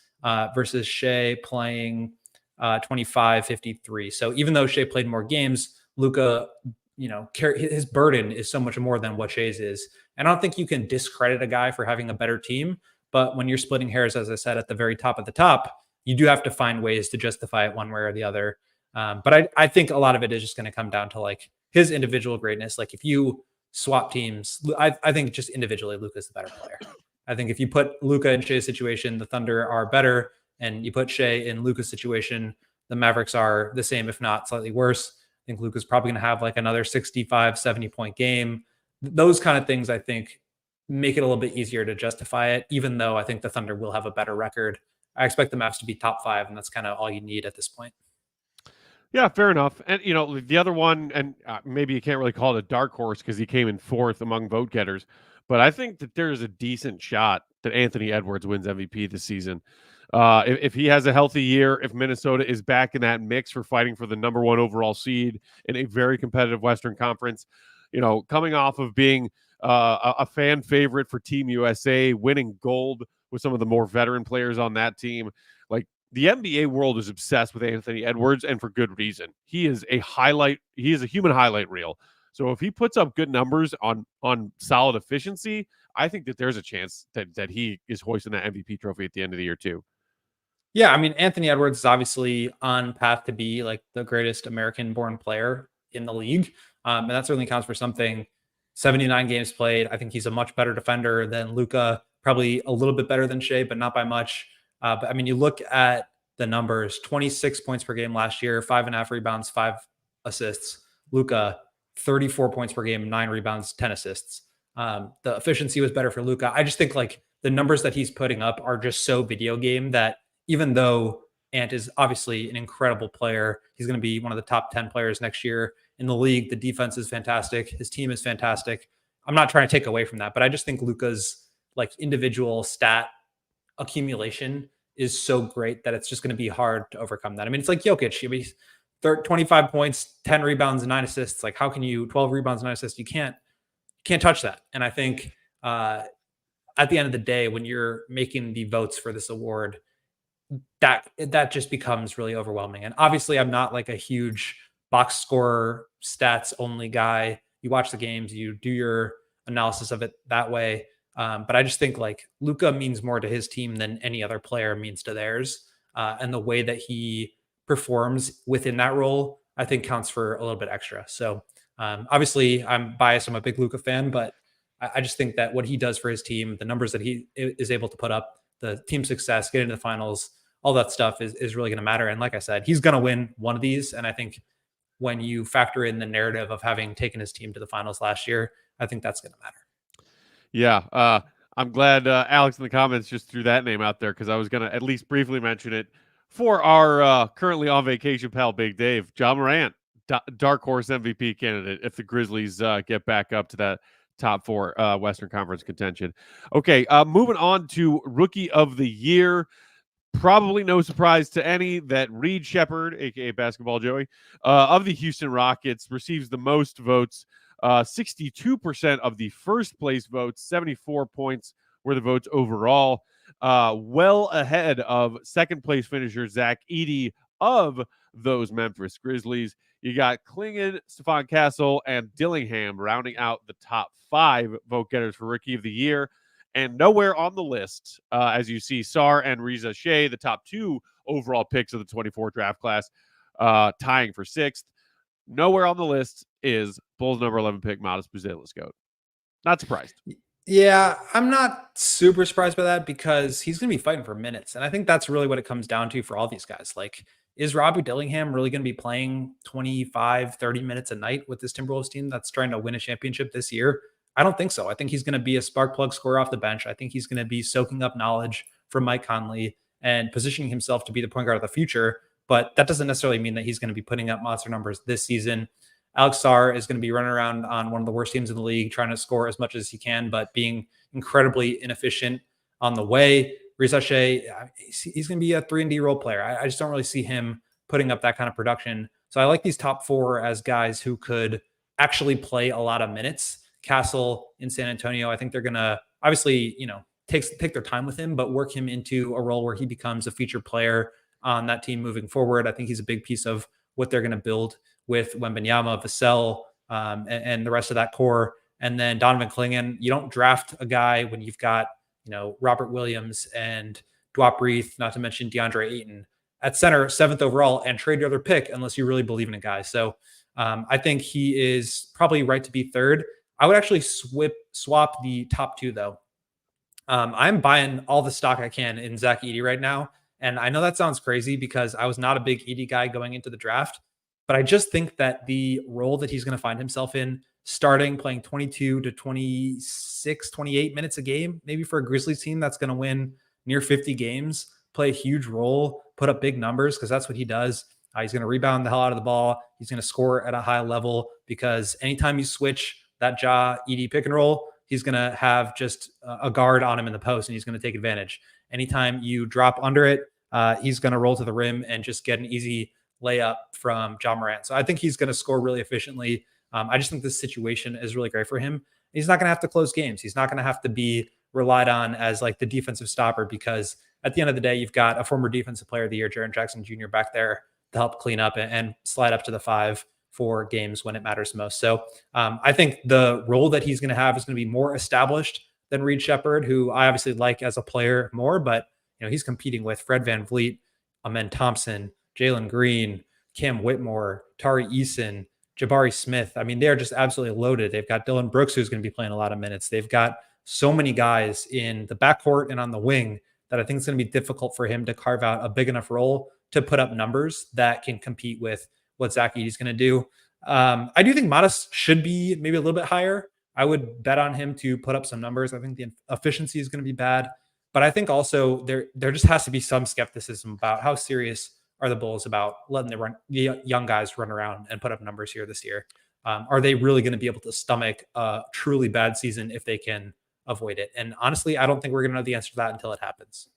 versus Shai playing 2,553. So even though Shai played more games, Luka, his burden is so much more than what Shai's is. And I don't think you can discredit a guy for having a better team. But when you're splitting hairs, as I said, at the very top of the top, you do have to find ways to justify it one way or the other. But I think a lot of it is just going to come down to like his individual greatness. Like if you swap teams, I think just individually, Luka's the better player. I think if you put Luka in Shai's situation, the Thunder are better. And you put Shai in Luka's situation, the Mavericks are the same, if not slightly worse. I think Luka's probably going to have like another 65, 70 point game. Those kind of things, I think, make it a little bit easier to justify it, even though I think the Thunder will have a better record. I expect the Mavs to be top 5, and that's kind of all you need at this point. Yeah, fair enough. And the other one, and maybe you can't really call it a dark horse because he came in 4th among vote getters, but I think that there's a decent shot that Anthony Edwards wins MVP this season. If he has a healthy year, if Minnesota is back in that mix for fighting for the #1 overall seed in a very competitive Western Conference, coming off of being a fan favorite for Team USA, winning gold with some of the more veteran players on that team, like, the NBA world is obsessed with Anthony Edwards, and for good reason. He is a highlight. He is a human highlight reel. So if he puts up good numbers on solid efficiency, I think that there's a chance that he is hoisting that MVP trophy at the end of the year too. Yeah, I mean, Anthony Edwards is obviously on path to be like the greatest American-born player in the league, and that certainly counts for something. 79 games played. I think he's a much better defender than Luka. Probably a little bit better than Shea, but not by much. But I mean, you look at the numbers: 26 points per game last year, 5.5 rebounds, 5 assists. Luka, 34 points per game, 9 rebounds, 10 assists. The efficiency was better for Luka. I just think like the numbers that he's putting up are just so video game that even though Ant is obviously an incredible player, he's going to be one of the top 10 players next year in the league. The defense is fantastic. His team is fantastic. I'm not trying to take away from that, but I just think Luka's like individual stat accumulation is so great that it's just going to be hard to overcome that. I mean, it's like Jokic. I mean, 25 points, 10 rebounds, and 9 assists. Like, how can you 12 rebounds, 9 assists? You can't touch that. And I think at the end of the day, when you're making the votes for this award, that just becomes really overwhelming. And obviously, I'm not like a huge box score stats only guy. You watch the games, you do your analysis of it that way. But I just think like Luka means more to his team than any other player means to theirs. And the way that he performs within that role, I think counts for a little bit extra. So obviously I'm biased. I'm a big Luka fan, but I just think that what he does for his team, the numbers that he is able to put up, the team success, getting to the finals, all that stuff is really going to matter. And like I said, he's going to win one of these. And I think when you factor in the narrative of having taken his team to the finals last year, I think that's going to matter. Yeah. I'm glad Alex in the comments just threw that name out there because I was going to at least briefly mention it for our currently on vacation pal, Big Dave. Ja Morant, dark horse MVP candidate if the Grizzlies get back up to that top 4 Western Conference contention. Okay, moving on to Rookie of the Year. Probably no surprise to any that Reed Shepherd, aka Basketball Joey, of the Houston Rockets, receives the most votes. 62% of the first place votes, 74 points were the votes overall. Well ahead of second place finisher Zach Edey of those Memphis Grizzlies. You got Klingon, Stephon Castle, and Dillingham rounding out the top 5 vote getters for Rookie of the Year. And nowhere on the list, as you see, Sar and Reza Shea, the top 2 overall picks of the 24 draft class, tying for 6th. Nowhere on the list is Bulls number 11 pick, Modest Buzelis-Goat. Not surprised. Yeah, I'm not super surprised by that because he's going to be fighting for minutes. And I think that's really what it comes down to for all these guys. Like, is Robbie Dillingham really going to be playing 25, 30 minutes a night with this Timberwolves team that's trying to win a championship this year? I don't think so. I think he's going to be a spark plug scorer off the bench. I think he's going to be soaking up knowledge from Mike Conley and positioning himself to be the point guard of the future. But that doesn't necessarily mean that he's going to be putting up monster numbers this season. Alex Sarr is going to be running around on one of the worst teams in the league, trying to score as much as he can, but being incredibly inefficient on the way. Reza Shea, he's going to be a 3-and-D role player. I just don't really see him putting up that kind of production. So I like these top 4 as guys who could actually play a lot of minutes. Castle in San Antonio, I think they're going to obviously, take their time with him, but work him into a role where he becomes a featured player on that team moving forward. I think he's a big piece of what they're going to build with Wembanyama, Vassell, and the rest of that core. And then Donovan Klingon, you don't draft a guy when you've got, Robert Williams and Dwap Reith, not to mention DeAndre Ayton at center, 7th overall, and trade your other pick unless you really believe in a guy. So I think he is probably right to be 3rd. I would actually swap the top 2 though. I'm buying all the stock I can in Zach Edey right now. And I know that sounds crazy because I was not a big Edey guy going into the draft, but I just think that the role that he's going to find himself in starting, playing 22 to 26, 28 minutes a game, maybe for a Grizzlies team that's going to win near 50 games, play a huge role, put up big numbers, because that's what he does. He's going to rebound the hell out of the ball. He's going to score at a high level, because anytime you switch that Ja-Edey pick and roll, he's going to have just a guard on him in the post, and he's going to take advantage. Anytime you drop under it, he's going to roll to the rim and just get an easy layup from Ja Morant. So I think he's going to score really efficiently. I just think this situation is really great for him. He's not going to have to close games. He's not going to have to be relied on as like the defensive stopper, because at the end of the day, you've got a former defensive player of the year, Jaren Jackson Jr. back there to help clean up and slide up to the 5 for games when it matters most. So I think the role that he's going to have is going to be more established than Reed Shepherd, who I obviously like as a player more, but he's competing with Fred VanVleet, Amen Thompson, Jalen Green, Cam Whitmore, Tari Eason, Jabari Smith. I mean, they're just absolutely loaded. They've got Dylan Brooks, who's going to be playing a lot of minutes. They've got so many guys in the backcourt and on the wing that I think it's going to be difficult for him to carve out a big enough role to put up numbers that can compete with what Zach Edey's going to do. I do think Modest should be maybe a little bit higher. I would bet on him to put up some numbers. I think the efficiency is going to be bad, but I think also there just has to be some skepticism about how serious are the Bulls about letting the young guys run around and put up numbers here this year. Are they really going to be able to stomach a truly bad season if they can avoid it? And honestly, I don't think we're going to know the answer to that until it happens.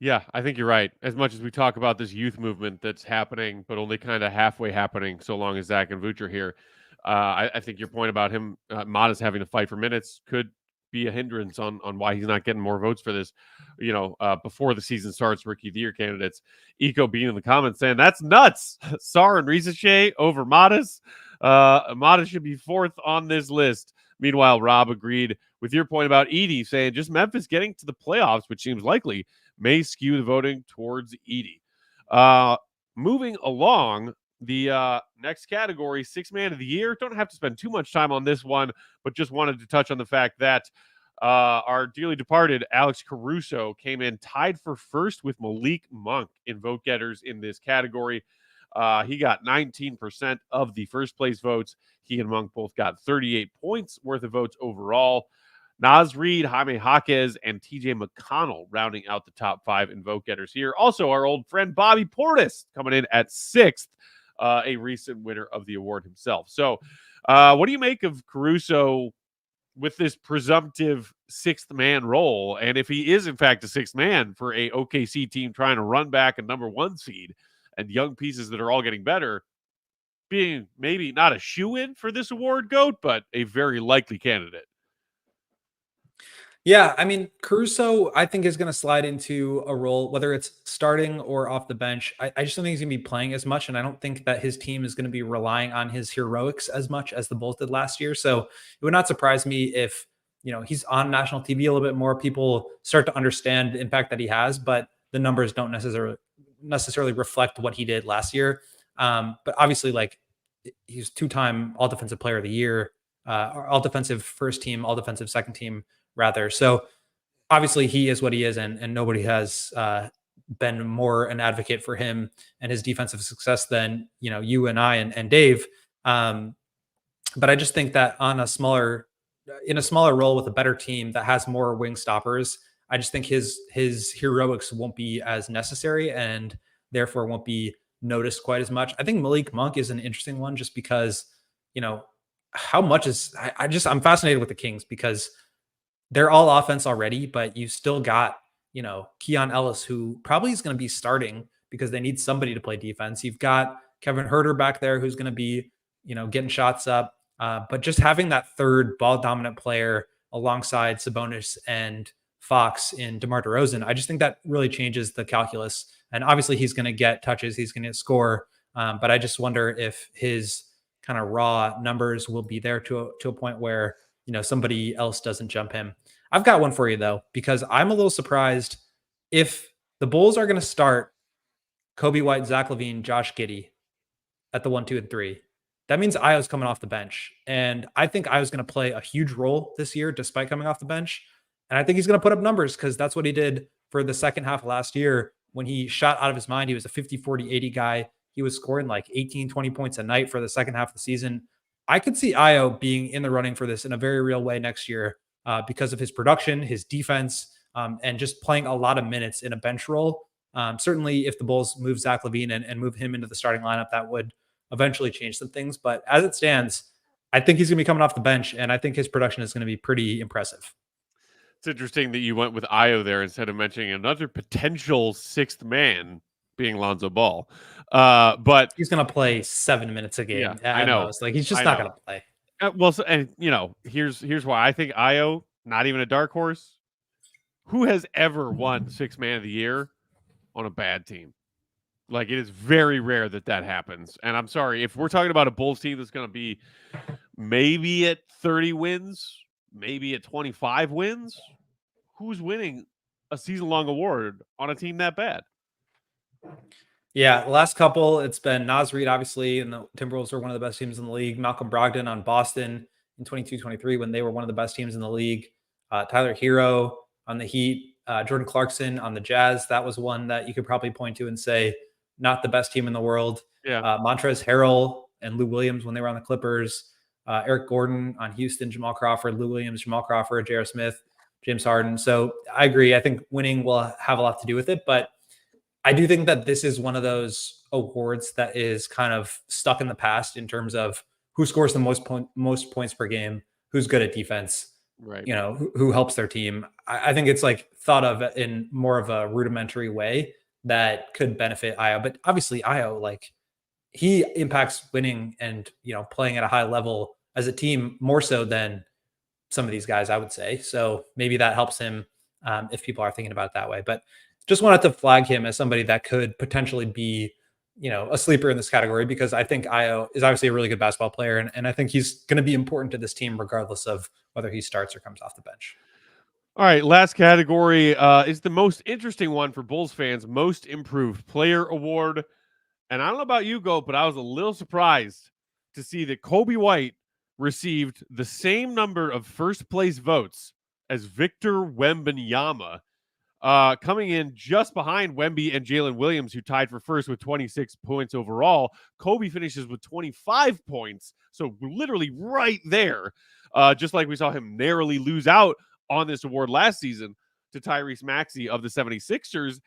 Yeah, I think you're right. As much as we talk about this youth movement that's happening, but only kind of halfway happening so long as Zach and Vooch are here, I think your point about him, Modest, having to fight for minutes could be a hindrance on why he's not getting more votes for this, before the season starts, Rookie of the Year candidates. Eco being in the comments saying, that's nuts. Sar and Risache over Modest. Modest should be 4th on this list. Meanwhile, Rob agreed with your point about Edey, saying just Memphis getting to the playoffs, which seems likely, may skew the voting towards Edey. Moving along, the next category, 6th man of the year. Don't have to spend too much time on this one, but just wanted to touch on the fact that our dearly departed Alex Caruso came in tied for first with Malik Monk in vote getters in this category. He got 19% of the first place votes. He and Monk both got 38 points worth of votes overall. Naz Reid, Jaime Jaquez, and TJ McConnell rounding out the top 5 in vote getters here. Also, our old friend Bobby Portis coming in at 6th, a recent winner of the award himself. So what do you make of Caruso with this presumptive 6th man role? And if he is, in fact, a 6th man for a OKC team trying to run back a number 1 seed and young pieces that are all getting better, being maybe not a shoe-in for this award, GOAT, but a very likely candidate. Yeah, I mean, Caruso, I think, is going to slide into a role, whether it's starting or off the bench. I just don't think he's going to be playing as much, and I don't think that his team is going to be relying on his heroics as much as the Bulls did last year. So it would not surprise me if, he's on national TV a little bit more. People start to understand the impact that he has, but the numbers don't necessarily reflect what he did last year. But obviously, like, he's 2-time All-Defensive Player of the Year, All-Defensive First Team, All-Defensive Second Team, rather. So obviously he is what he is, and nobody has been more an advocate for him and his defensive success than, you and I and Dave. But I just think that in a smaller role with a better team that has more wing stoppers, I just think his heroics won't be as necessary and therefore won't be noticed quite as much. I think Malik Monk is an interesting one just because, how much is I'm fascinated with the Kings because they're all offense already, but you still got, Keon Ellis, who probably is going to be starting because they need somebody to play defense. You've got Kevin Huerter back there who's going to be, getting shots up. But just having that third ball dominant player alongside Sabonis and Fox in DeMar DeRozan, I just think that really changes the calculus. And obviously he's going to get touches, he's going to score. But I just wonder if his kind of raw numbers will be there to a point where, somebody else doesn't jump him. I've got one for you though, because I'm a little surprised if the Bulls are going to start Coby White, Zach LaVine, Josh Giddey at the 1, 2, and 3. That means Ayo's coming off the bench. And I think Ayo's going to play a huge role this year, despite coming off the bench. And I think he's going to put up numbers because that's what he did for the second half of last year when he shot out of his mind. He was a 50, 40, 80 guy. He was scoring like 18, 20 points a night for the second half of the season. I could see Ayo being in the running for this in a very real way next year because of his production, his defense, and just playing a lot of minutes in a bench role. Certainly, if the Bulls move Zach LaVine and move him into the starting lineup, that would eventually change some things. But as it stands, I think he's going to be coming off the bench, and I think his production is going to be pretty impressive. It's interesting that you went with Ayo there instead of mentioning another potential sixth man being Lonzo Ball. But he's going to play 7 minutes a game at most. Like, he's just not going to play. Well, so, and here's why I think Ayo, not even a dark horse. Who has ever won sixth man of the year on a bad team? Like, it is very rare that happens. And I'm sorry, if we're talking about a Bulls team that's going to be maybe at 30 wins, maybe at 25 wins, who's winning a season-long award on a team that bad? Yeah, the last couple, it's been Naz Reid, obviously, and the Timberwolves are one of the best teams in the league. Malcolm Brogdon on Boston in 22-23 when they were one of the best teams in the league. Tyler Hero on the Heat. Jordan Clarkson on the Jazz. That was one that you could probably point to and say, not the best team in the world. Yeah. Montrezl Harrell and Lou Williams when they were on the Clippers. Eric Gordon on Houston, Jamal Crawford, Lou Williams, Jamal Crawford, J.R. Smith, James Harden. So I agree. I think winning will have a lot to do with it, but I do think that this is one of those awards that is kind of stuck in the past in terms of who scores the most points per game, who's good at defense, right? Who helps their team. I think it's like thought of in more of a rudimentary way that could benefit Ayo. But obviously Ayo, like, he impacts winning and, playing at a high level as a team more so than some of these guys, I would say. So maybe that helps him if people are thinking about it that way. But just wanted to flag him as somebody that could potentially be, a sleeper in this category, because I think Ayo is obviously a really good basketball player. And I think he's going to be important to this team regardless of whether he starts or comes off the bench. All right, last category is the most interesting one for Bulls fans, Most Improved Player Award. And I don't know about you, Go, but I was a little surprised to see that Coby White received the same number of first place votes as Victor Wembanyama, coming in just behind Wemby and Jalen Williams, who tied for first with 26 points overall. Coby finishes with 25 points, so literally right there, just like we saw him narrowly lose out on this award last season to Tyrese Maxey of the 76ers.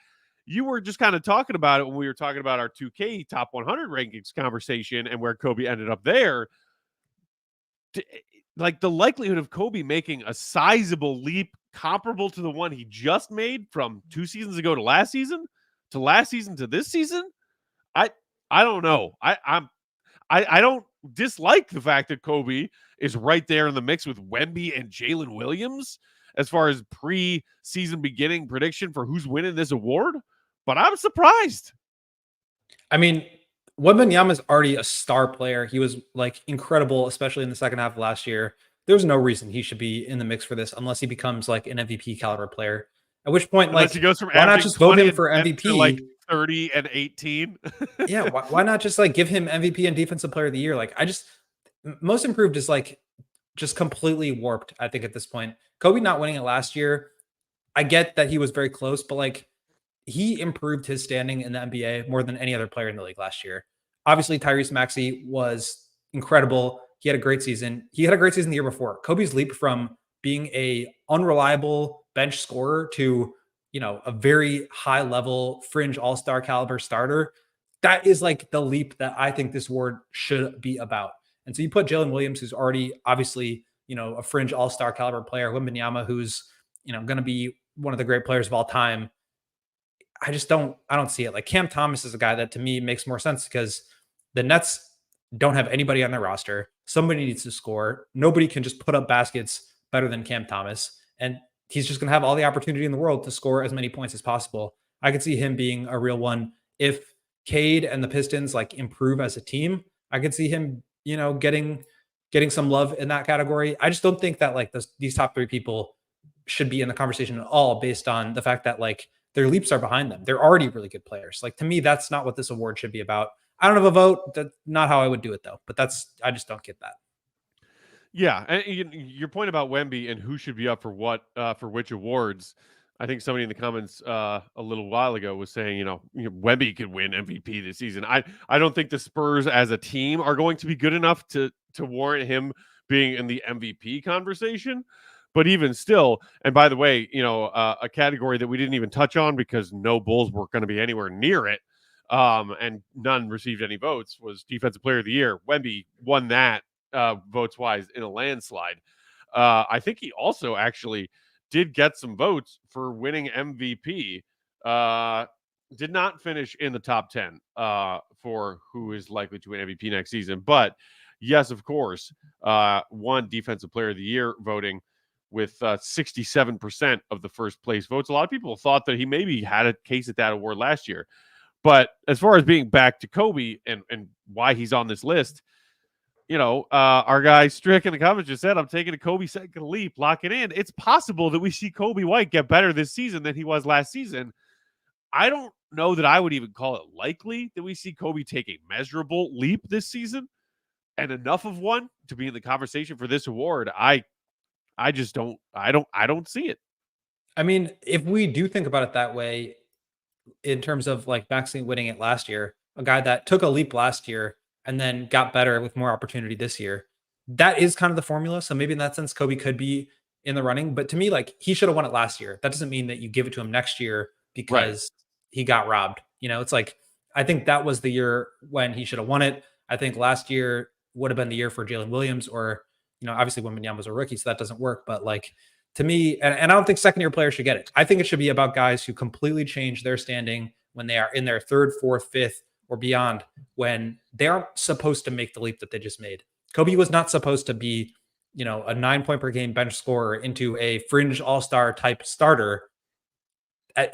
You were just kind of talking about it when we were talking about our 2K top 100 rankings conversation and where Coby ended up there. Like, the likelihood of Coby making a sizable leap comparable to the one he just made from 2 seasons ago to last season to this season, I don't know. I don't dislike the fact that Coby is right there in the mix with Wemby and Jalen Williams as far as pre-season beginning prediction for who's winning this award, but I'm surprised. I mean, Wembanyama is already a star player. He was like incredible, especially in the second half of last year. There's no reason he should be in the mix for this unless he becomes like an MVP caliber player. At which point, unless he goes from why not just vote him for MVP? To like 30 and 18. Yeah, why not just like give him MVP and Defensive Player of the Year? Like, Most Improved is like just completely warped, I think, at this point. Coby not winning it last year, I get that he was very close, but like, he improved his standing in the NBA more than any other player in the league last year. Obviously, Tyrese Maxey was incredible. He had a great season. He had a great season the year before. Coby's leap from being a unreliable bench scorer to, a very high level fringe all-star caliber starter. That is like the leap that I think this award should be about. And so you put Jalen Williams, who's already obviously, a fringe all-star caliber player, Wembanyama, who's, going to be one of the great players of all time. I don't see it. Like, Cam Thomas is a guy that to me makes more sense because the Nets don't have anybody on their roster. Somebody needs to score. Nobody can just put up baskets better than Cam Thomas. And he's just going to have all the opportunity in the world to score as many points as possible. I could see him being a real one. If Cade and the Pistons like improve as a team, I could see him, getting some love in that category. I just don't think that like these top three people should be in the conversation at all based on the fact that like their leaps are behind them. They're already really good players. Like, to me, that's not what this award should be about. I don't have a vote. That's not how I would do it though. But I just don't get that. Yeah, and your point about Wemby and who should be up for what for which awards. I think somebody in the comments a little while ago was saying, Wemby could win MVP this season. I don't think the Spurs as a team are going to be good enough to to warrant him being in the MVP conversation. But even still, and by the way, a category that we didn't even touch on because no Bulls were going to be anywhere near it, and none received any votes, was Defensive Player of the Year. Wemby won that votes-wise in a landslide. I think he also actually did get some votes for winning MVP. Did not finish in the top 10 for who is likely to win MVP next season. But yes, of course, won Defensive Player of the Year voting with 67% of the first place votes. A lot of people thought that he maybe had a case at that award last year. But as far as being back to Coby and why he's on this list, our guy Strick in the comments just said, I'm taking a Coby second leap, lock it in. It's possible that we see Coby White get better this season than he was last season. I don't know that I would even call it likely that we see Coby take a measurable leap this season, and enough of one to be in the conversation for this award. I just don't see it. I mean, if we do think about it that way, in terms of like Maxine winning it last year, a guy that took a leap last year and then got better with more opportunity this year, that is kind of the formula. So maybe in that sense, Coby could be in the running. But to me, like, he should have won it last year. That doesn't mean that you give it to him next year because he got robbed. It's like, I think that was the year when he should have won it. I think last year would have been the year for Jalen Williams, or, obviously Wembanyama was a rookie, so that doesn't work. But like, to me, and I don't think second-year players should get it. I think it should be about guys who completely change their standing when they are in their third, fourth, fifth, or beyond, when they aren't supposed to make the leap that they just made. Coby was not supposed to be, a 9-point per game bench scorer into a fringe all-star type starter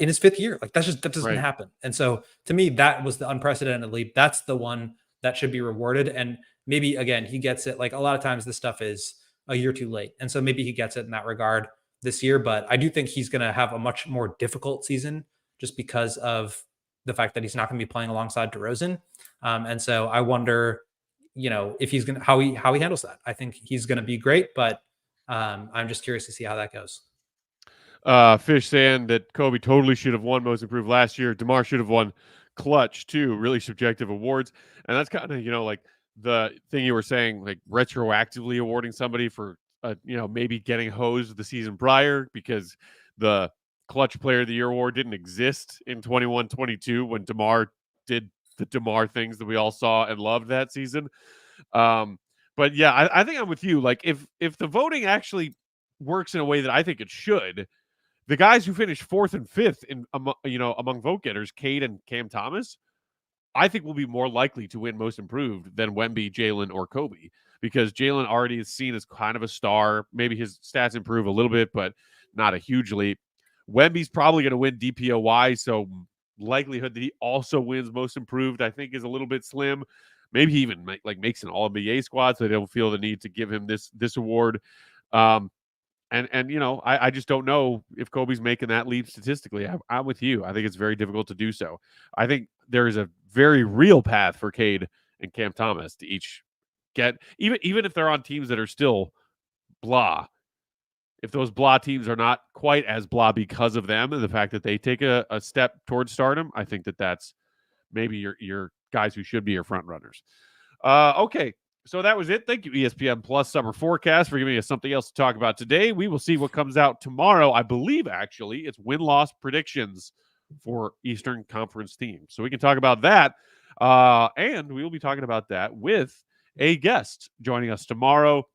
in his fifth year. Like, that doesn't happen. And so to me, that was the unprecedented leap. That's the one that should be rewarded. And maybe, again, he gets it. Like, a lot of times this stuff is a year too late. And so maybe he gets it in that regard this year, but I do think he's going to have a much more difficult season just because of the fact that he's not going to be playing alongside DeRozan. And so I wonder, if he's going to, how he handles that. I think he's going to be great, but I'm just curious to see how that goes. Fish saying that Coby totally should have won Most Improved last year. DeMar should have won Clutch too. Really subjective awards. And that's kind of, like the thing you were saying, like retroactively awarding somebody for, maybe getting hosed the season prior because the Clutch Player of the Year award didn't exist in 21-22 when DeMar did the DeMar things that we all saw and loved that season. But yeah, I think I'm with you. Like, if the voting actually works in a way that I think it should, the guys who finished fourth and fifth among vote getters, Cade and Cam Thomas, I think will be more likely to win Most Improved than Wemby, Jalen, or Coby, because Jalen already is seen as kind of a star. Maybe his stats improve a little bit, but not a huge leap. Wemby's probably going to win DPOY, so likelihood that he also wins Most Improved, I think, is a little bit slim. Maybe he even makes an All-NBA squad, so they don't feel the need to give him this award. I just don't know if Coby's making that leap statistically. I'm with you. I think it's very difficult to do so. I think there is a very real path for Cade and Cam Thomas to each get, even if they're on teams that are still blah. If those blah teams are not quite as blah because of them and the fact that they take a step towards stardom, I think that's maybe your guys who should be your front runners. Okay. So that was it. Thank you, ESPN Plus Summer Forecast, for giving us something else to talk about today. We will see what comes out tomorrow. I believe, actually, it's win-loss predictions for Eastern Conference teams. So we can talk about that. And we will be talking about that with a guest joining us tomorrow.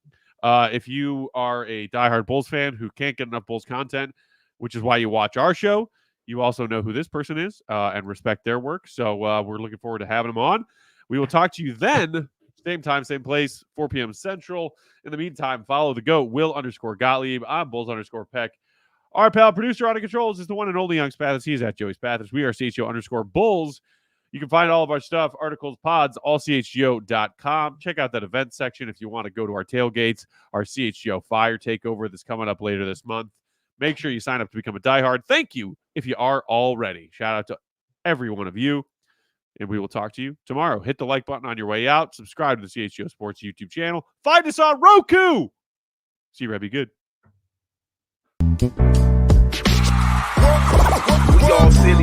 If you are a diehard Bulls fan who can't get enough Bulls content, which is why you watch our show, you also know who this person is and respect their work. So we're looking forward to having them on. We will talk to you then. Same time, same place, 4 p.m. Central. In the meantime, follow the GOAT, Will_Gottlieb. I'm Bulls_Peck. Our pal producer on the controls is the one and only Young Spathis. He is at Joey Spathis. We are CHGO_Bulls. You can find all of our stuff, articles, pods, allchgo.com. Check out that event section if you want to go to our tailgates, our CHGO Fire Takeover that's coming up later this month. Make sure you sign up to become a diehard. Thank you if you are already. Shout out to every one of you. And we will talk to you tomorrow. Hit the like button on your way out. Subscribe to the CHGO Sports YouTube channel. Find us on Roku. See you, Red. Be good. We all silly.